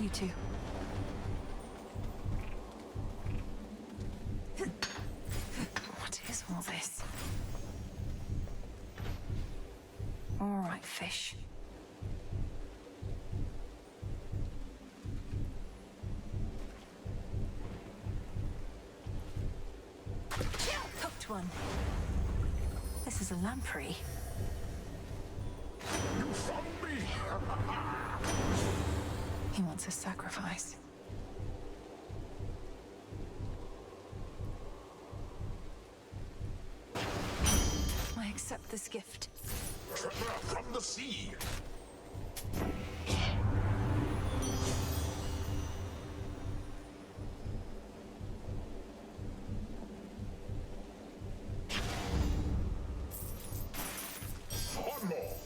You too. What is all this? All right, fish. Cooked one. This is a lamprey. You found me! He wants a sacrifice. I accept this gift. Treasure from the sea! One more!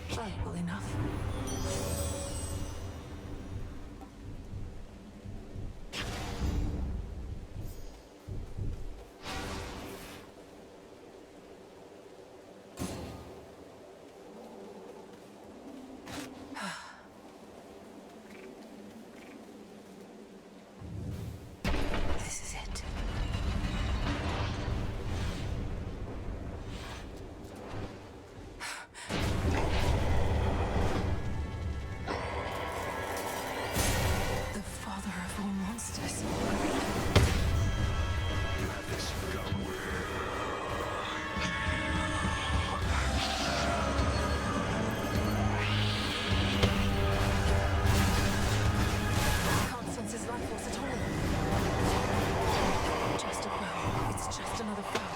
Valuable enough. This is it. The father of all monsters. Can't sense his life force at all. Just a foe. It's just another foe.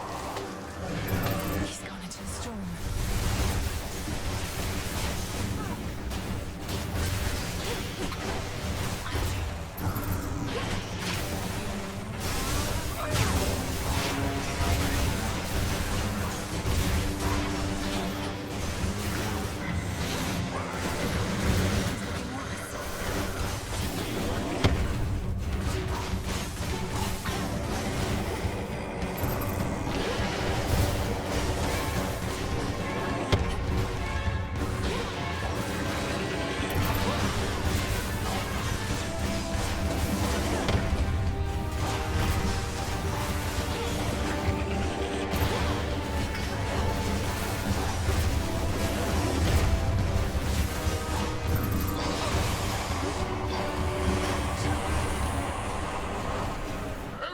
He's gone into the storm.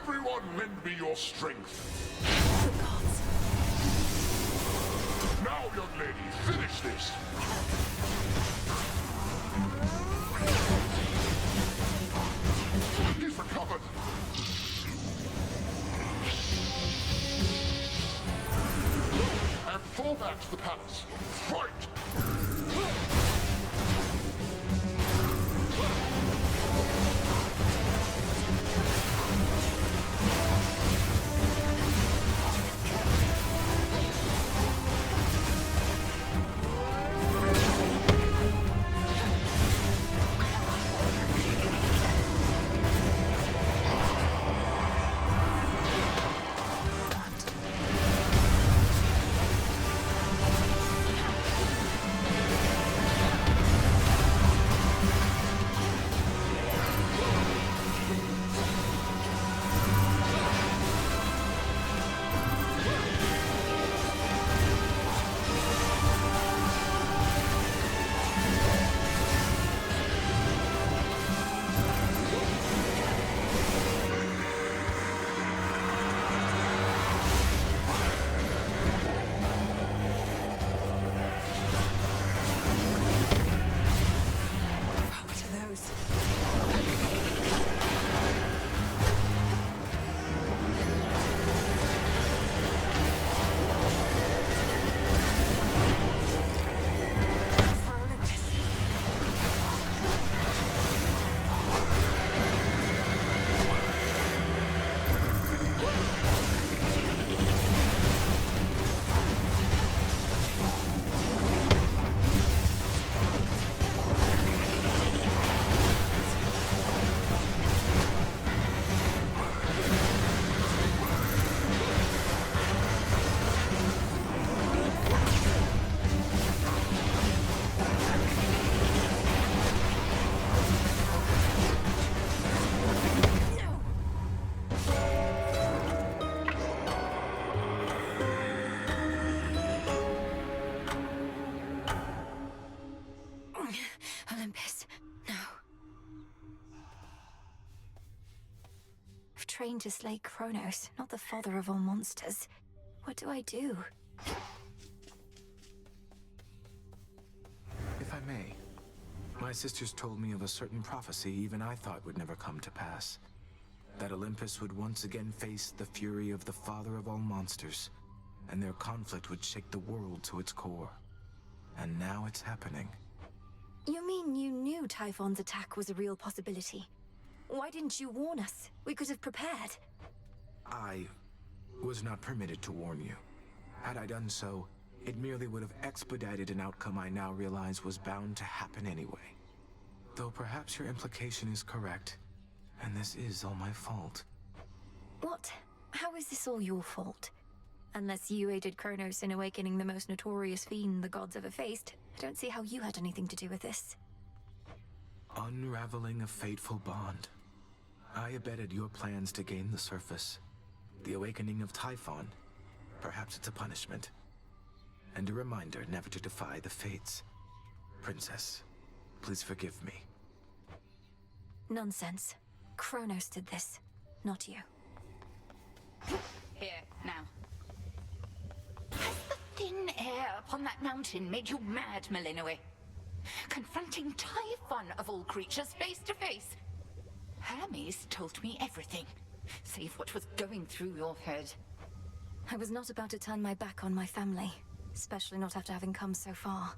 Everyone lend me your strength. The gods. Now, young lady, finish this. He's recovered. And fall back to the palace. Fight! trained to slay Kronos, not the father of all monsters. What do I do? If I may, my sisters told me of a certain prophecy even I thought would never come to pass. That Olympus would once again face the fury of the father of all monsters, and their conflict would shake the world to its core. And now it's happening. You mean you knew Typhon's attack was a real possibility? Why didn't you warn us? We could have prepared. I was not permitted to warn you. Had I done so, it merely would have expedited an outcome I now realize was bound to happen anyway. Though perhaps your implication is correct, and this is all my fault. What? How is this all your fault? Unless you aided Kronos in awakening the most notorious fiend the gods ever faced, I don't see how you had anything to do with this. Unraveling a fateful bond. I abetted your plans to gain the surface. The awakening of Typhon. Perhaps it's a punishment. And a reminder never to defy the fates. Princess, please forgive me. Nonsense. Kronos did this, not you. Here, now. Has the thin air upon that mountain made you mad, Melinoi? Confronting Typhon of all creatures face to face. Hermes told me everything, save what was going through your head. I was not about to turn my back on my family, especially not after having come so far.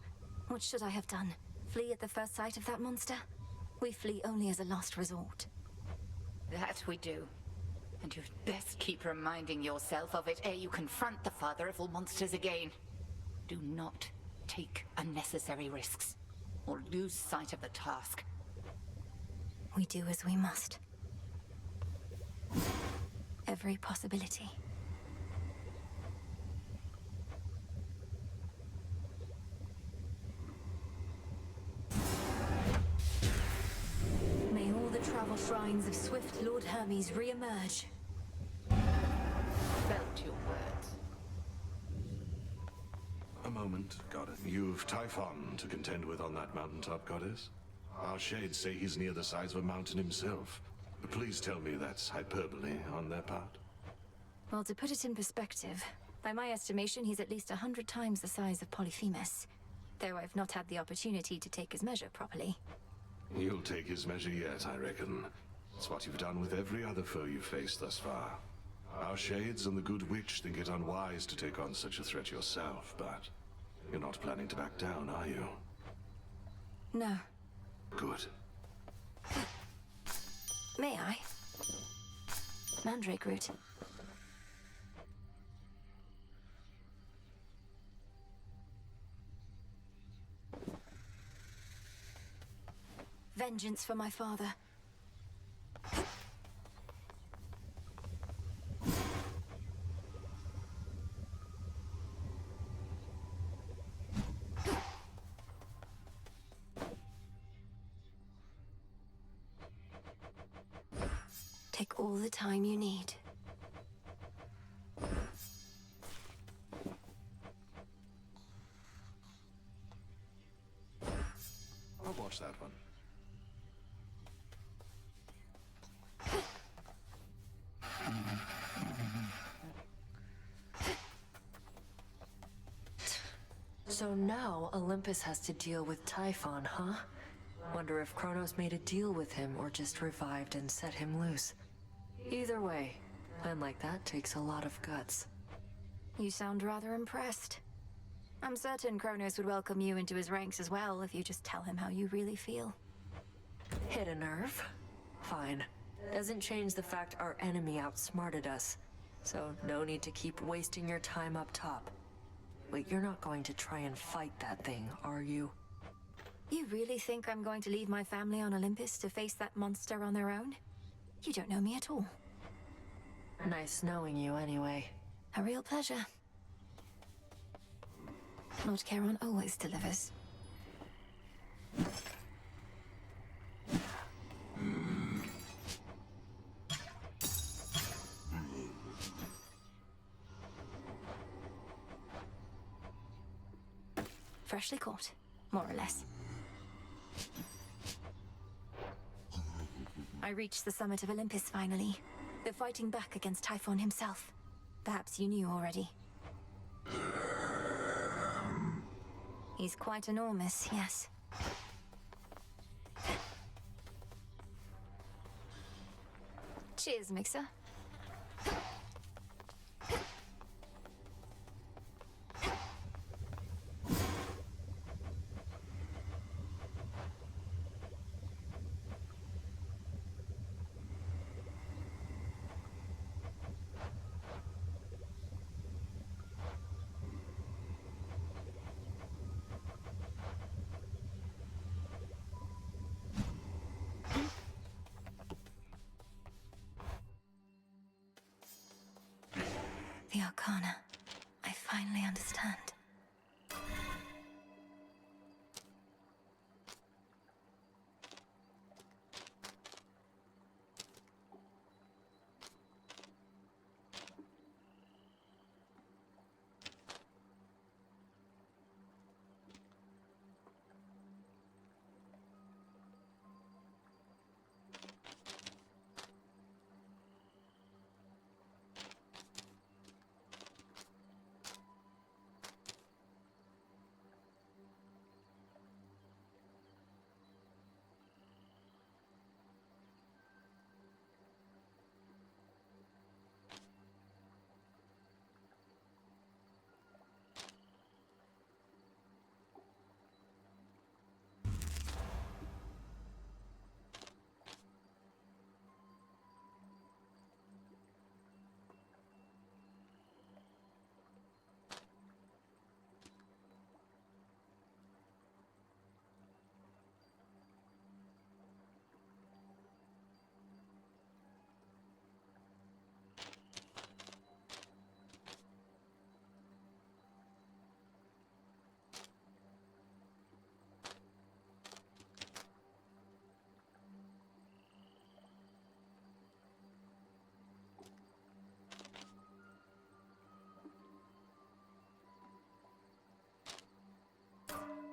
What should I have done? Flee at the first sight of that monster? We flee only as a last resort. That we do. And you'd best keep reminding yourself of it ere you confront the father of all monsters again. Do not take unnecessary risks, or lose sight of the task. We do as we must. Every possibility. May all the travel shrines of Swift Lord Hermes re-emerge. Felt your words. A moment, Goddess. You've Typhon to contend with on that mountaintop, Goddess. Our shades say he's near the size of a mountain himself. Please tell me that's hyperbole on their part. Well, to put it in perspective, by my estimation, he's at least 100 times the size of Polyphemus. Though I've not had the opportunity to take his measure properly. You'll take his measure yet, I reckon. It's what you've done with every other foe you've faced thus far. Our shades and the good witch think it unwise to take on such a threat yourself, but you're not planning to back down, are you? No. Good. May I? Mandrake root. Vengeance for my father. Take all the time you need. I'll watch that one. So now Olympus has to deal with Typhon, huh? Wonder if Kronos made a deal with him or just revived and set him loose. Either way, plan like that takes a lot of guts. You sound rather impressed. I'm certain Kronos would welcome you into his ranks as well if you just tell him how you really feel. Hit a nerve? Fine. Doesn't change the fact our enemy outsmarted us. So no need to keep wasting your time up top. Wait, you're not going to try and fight that thing, are you? You really think I'm going to leave my family on Olympus to face that monster on their own? You don't know me at all. Nice knowing you anyway. A real pleasure. Lord Charon always delivers. Freshly caught, more or less. I reached the summit of Olympus finally. They're fighting back against Typhon himself. Perhaps you knew already. He's quite enormous, yes. Cheers, Mixer. The Arcana. I finally understand.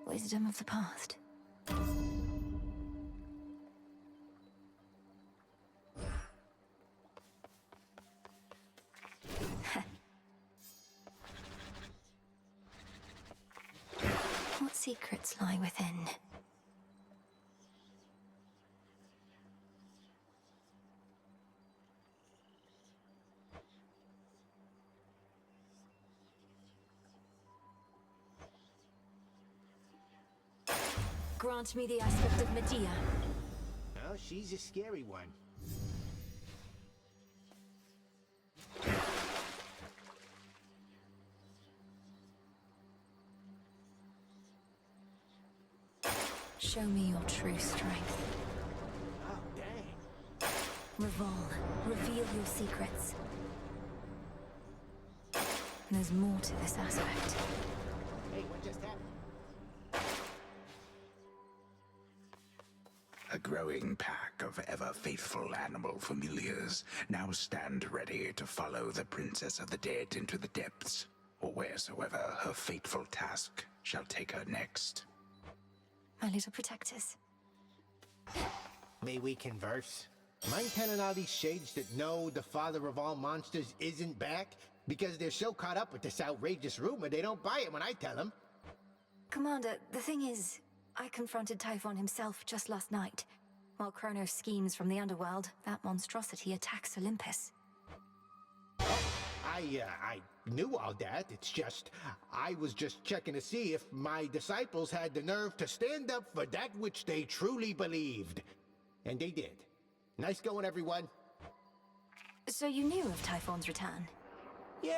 Wisdom of the past. What secrets lie within? Grant me the aspect of Medea. Well, she's a scary one. Show me your true strength. Oh, dang. Revol, reveal your secrets. There's more to this aspect. Hey, what just happened? A growing pack of ever-faithful animal familiars now stand ready to follow the Princess of the Dead into the depths, or wheresoever her fateful task shall take her next. My little protectors. May we converse? Mind telling all these shades that no, the father of all monsters isn't back? Because they're so caught up with this outrageous rumor, they don't buy it when I tell them. Commander, the thing is, I confronted Typhon himself just last night. While Kronos schemes from the underworld, that monstrosity attacks Olympus. I knew all that. It's just, I was just checking to see if my disciples had the nerve to stand up for that which they truly believed. And they did. Nice going, everyone. So you knew of Typhon's return? Yeah.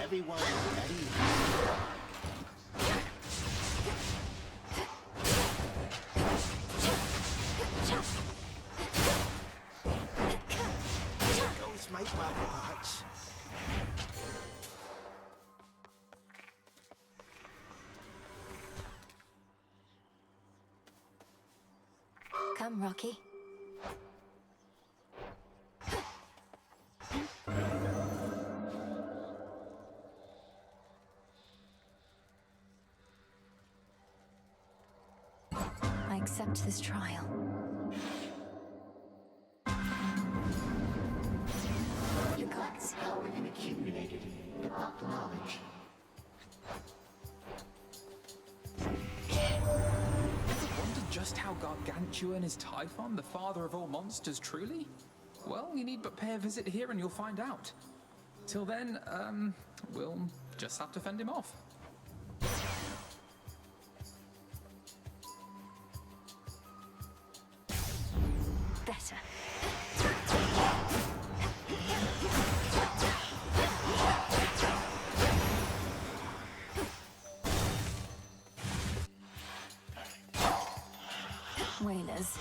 Everyone ready? Those might parts. Come, Rocky. this trial. The gods' power and accumulated, but not the knowledge. Ever wondered just how gargantuan is Typhon, the father of all monsters, truly? Well, you need but pay a visit here and you'll find out. Till then, we'll just have to fend him off. Better. Whalers.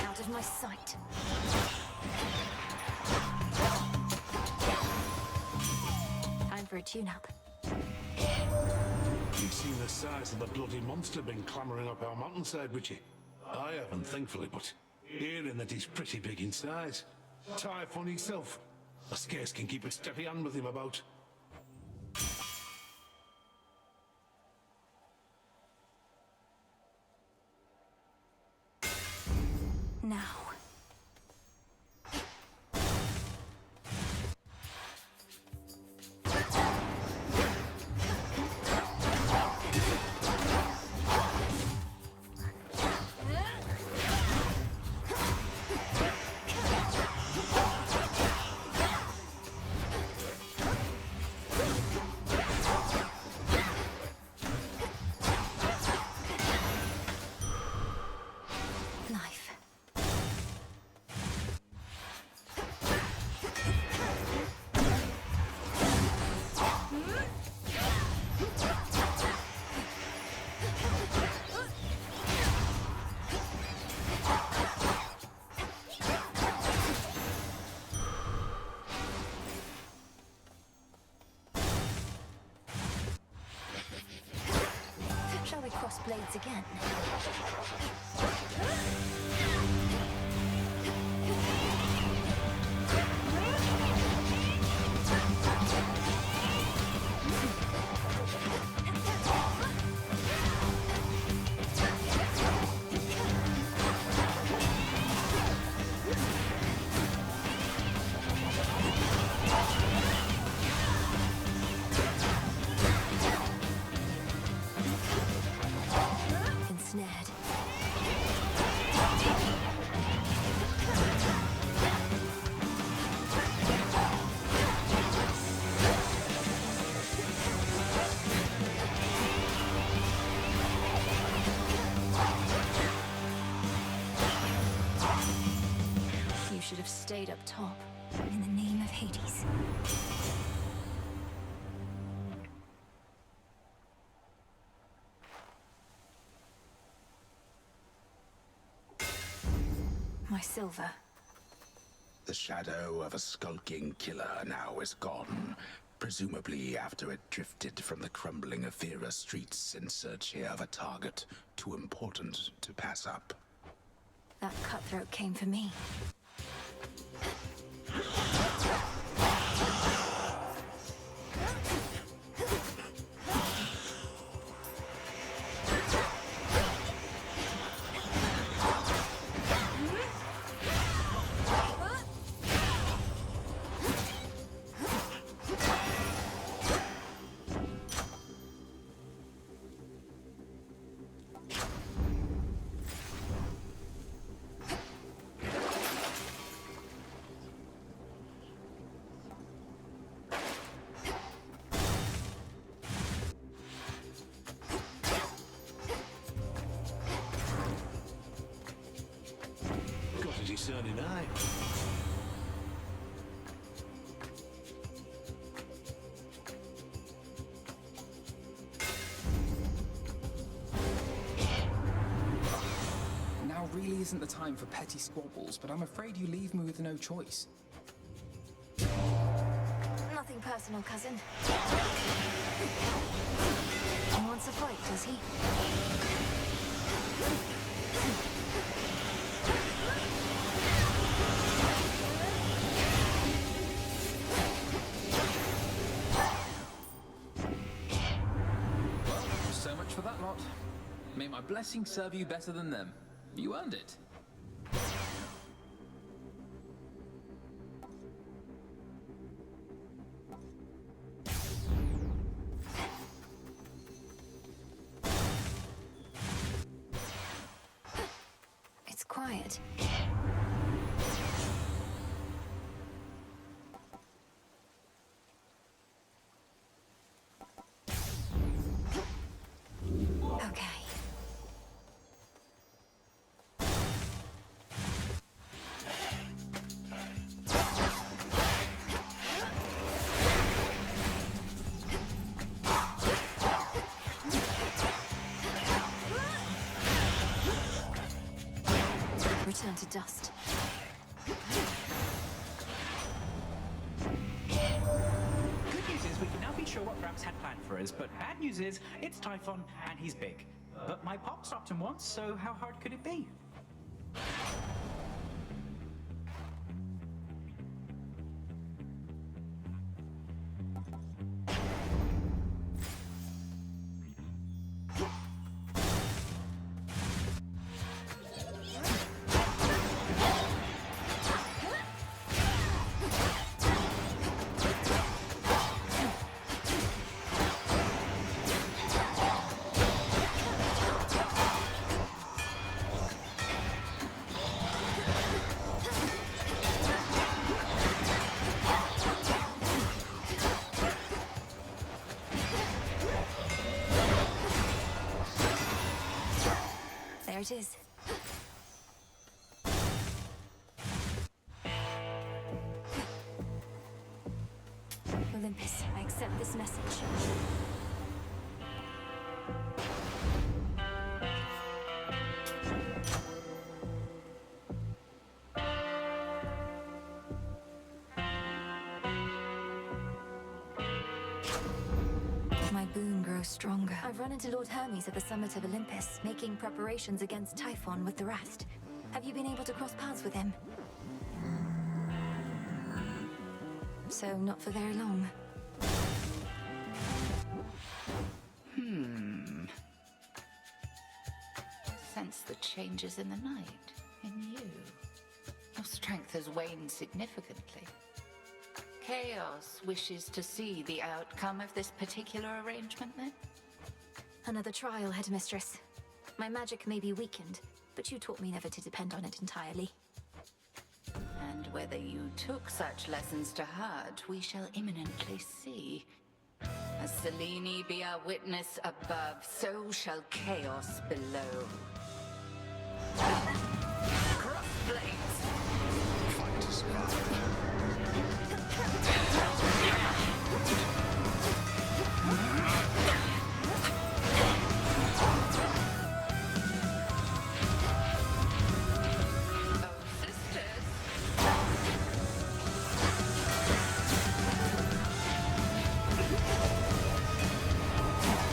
Out of my sight. Time for a tune-up. You've seen the size of the bloody monster been clambering up our mountainside, would you? I haven't, thankfully, but hearing that he's pretty big in size. Typhon himself. I scarce can keep a steady hand with him about. Now. Life. Shall we cross blades again? Ensnared. You should have stayed up top. In the name of Hades. My silver. The shadow of a skulking killer now is gone, presumably after it drifted from the crumbling Athera streets in search of a target too important to pass up. That cutthroat came for me. Got a discerning eye. Now really isn't the time for petty squabbles, but I'm afraid you leave me with no choice. Nothing personal. personal cousin. He wants a fight, does he? So much for that lot. May my blessing serve you better than them. You earned it. It's quiet. Okay. Return to dust. Good news is we can now be sure what Gramps had planned for us, but bad news is it's Typhon and he's big. But my pop stopped him once, so how hard could it be? There it is. Olympus, I accept this message. My boon grows stronger. I've run into Lord Hermes at the summit of Olympus, making preparations against Typhon with the rest. Have you been able to cross paths with him? So, not for very long. I sense the changes in the night, in you. Your strength has waned significantly. Chaos wishes to see the outcome of this particular arrangement, then? Another trial, Headmistress. My magic may be weakened, but you taught me never to depend on it entirely. And whether you took such lessons to heart, we shall imminently see. As Selene be our witness above, so shall chaos below. Crossblades! Fight to survive.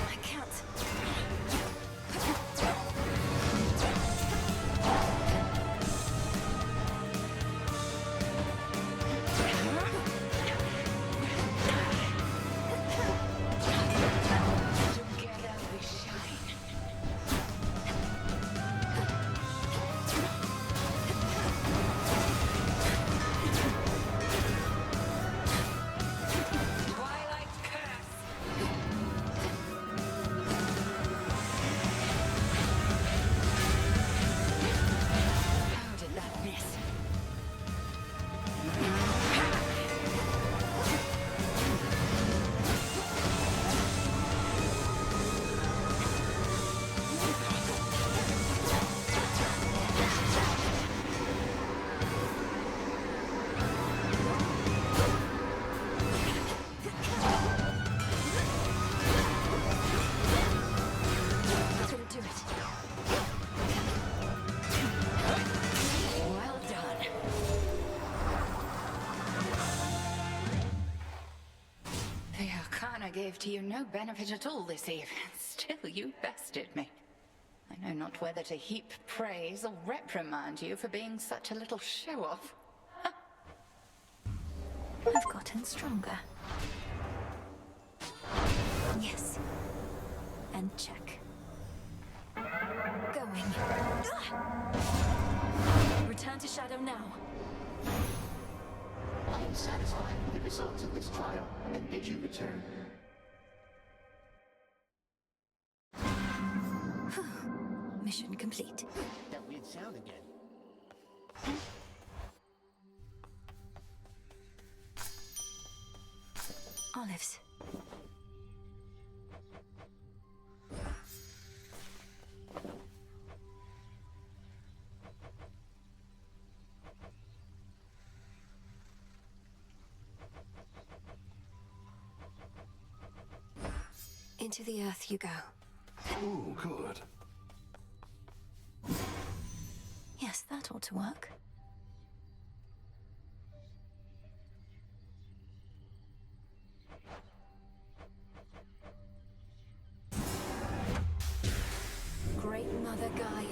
I can't. gave to you no benefit at all this eve. Still, you bested me. I know not whether to heap praise or reprimand you for being such a little show-off. I've gotten stronger. Yes. And check. Going. Return to Shadow now. I am satisfied with the results of this trial and bid you return. Mission complete. That weird sound again. Olives. Into the earth you go. Oh, good. Yes, that ought to work. Great Mother Gaia,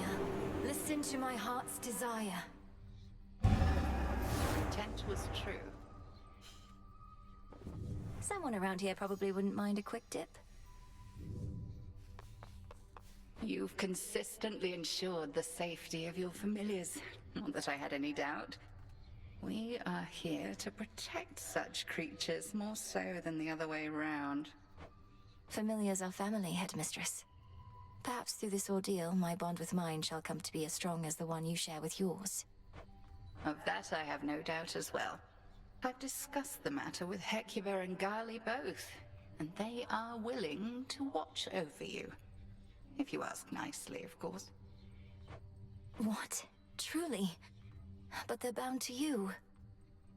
listen to my heart's desire. Intent was true. Someone around here probably wouldn't mind a quick dip. You've consistently ensured the safety of your familiars. Not that I had any doubt. We are here to protect such creatures more so than the other way round. Familiars are family, Headmistress. Perhaps through this ordeal, my bond with mine shall come to be as strong as the one you share with yours. Of that I have no doubt as well. I've discussed the matter with Hecuba and Gali both, and they are willing to watch over you. If you ask nicely, of course. What? Truly? But they're bound to you.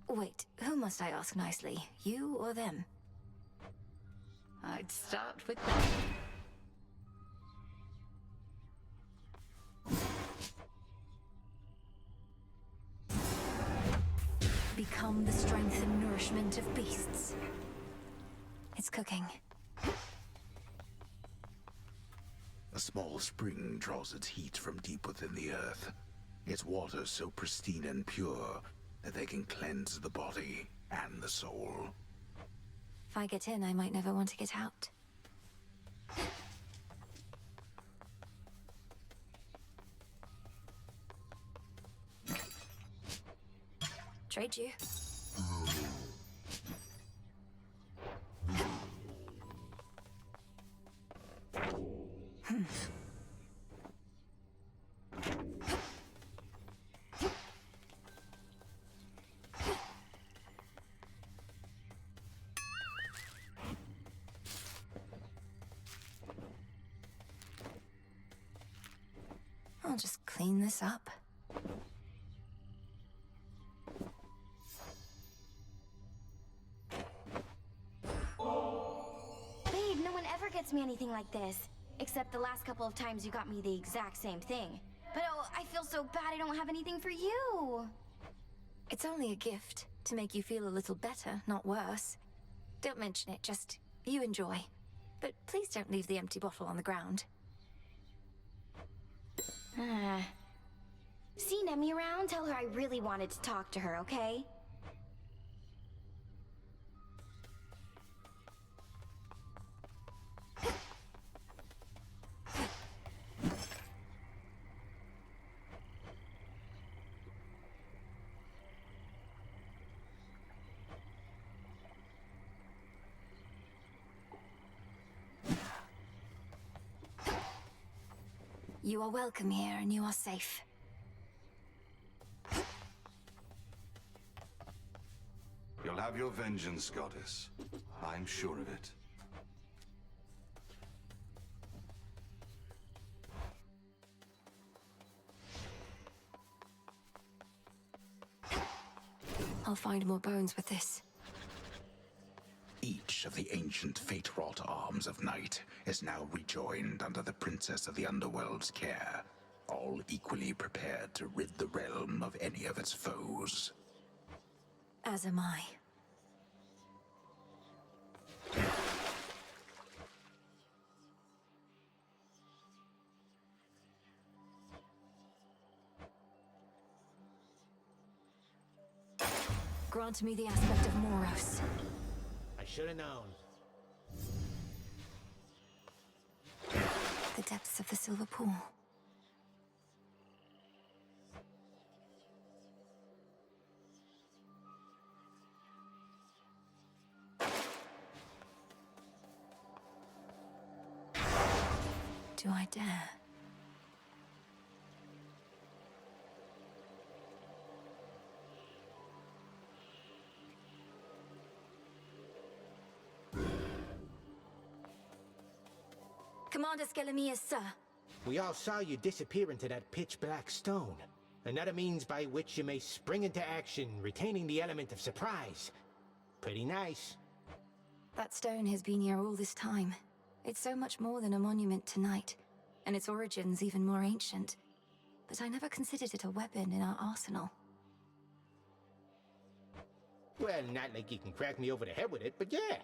Wait, who must I ask nicely? You or them? I'd start with them. Become the strength and nourishment of beasts. It's cooking. A small spring draws its heat from deep within the earth. Its water so pristine and pure that they can cleanse the body and the soul. If I get in, I might never want to get out. Trade you. I'll just clean this up. Babe, no one ever gets me anything like this. Except the last couple of times you got me the exact same thing. But oh, I feel so bad I don't have anything for you. It's only a gift, to make you feel a little better, not worse. Don't mention it, just you enjoy. But please don't leave the empty bottle on the ground. See Nemi around? Tell her I really wanted to talk to her, okay? You are welcome here, and you are safe. You'll have your vengeance, Goddess. I'm sure of it. I'll find more bones with this. Each of the ancient fate-wrought arms of night is now rejoined under the Princess of the Underworld's care, all equally prepared to rid the realm of any of its foes. As am I. Grant me the aspect of Moros. I should have known. The depths of the Silver Pool. Do I dare? Commander Skelemius, sir. We all saw you disappear into that pitch-black stone. Another means by which you may spring into action, retaining the element of surprise. Pretty nice. That stone has been here all this time. It's so much more than a monument to night, and its origins even more ancient. But I never considered it a weapon in our arsenal. Well, not like you can crack me over the head with it, but yeah.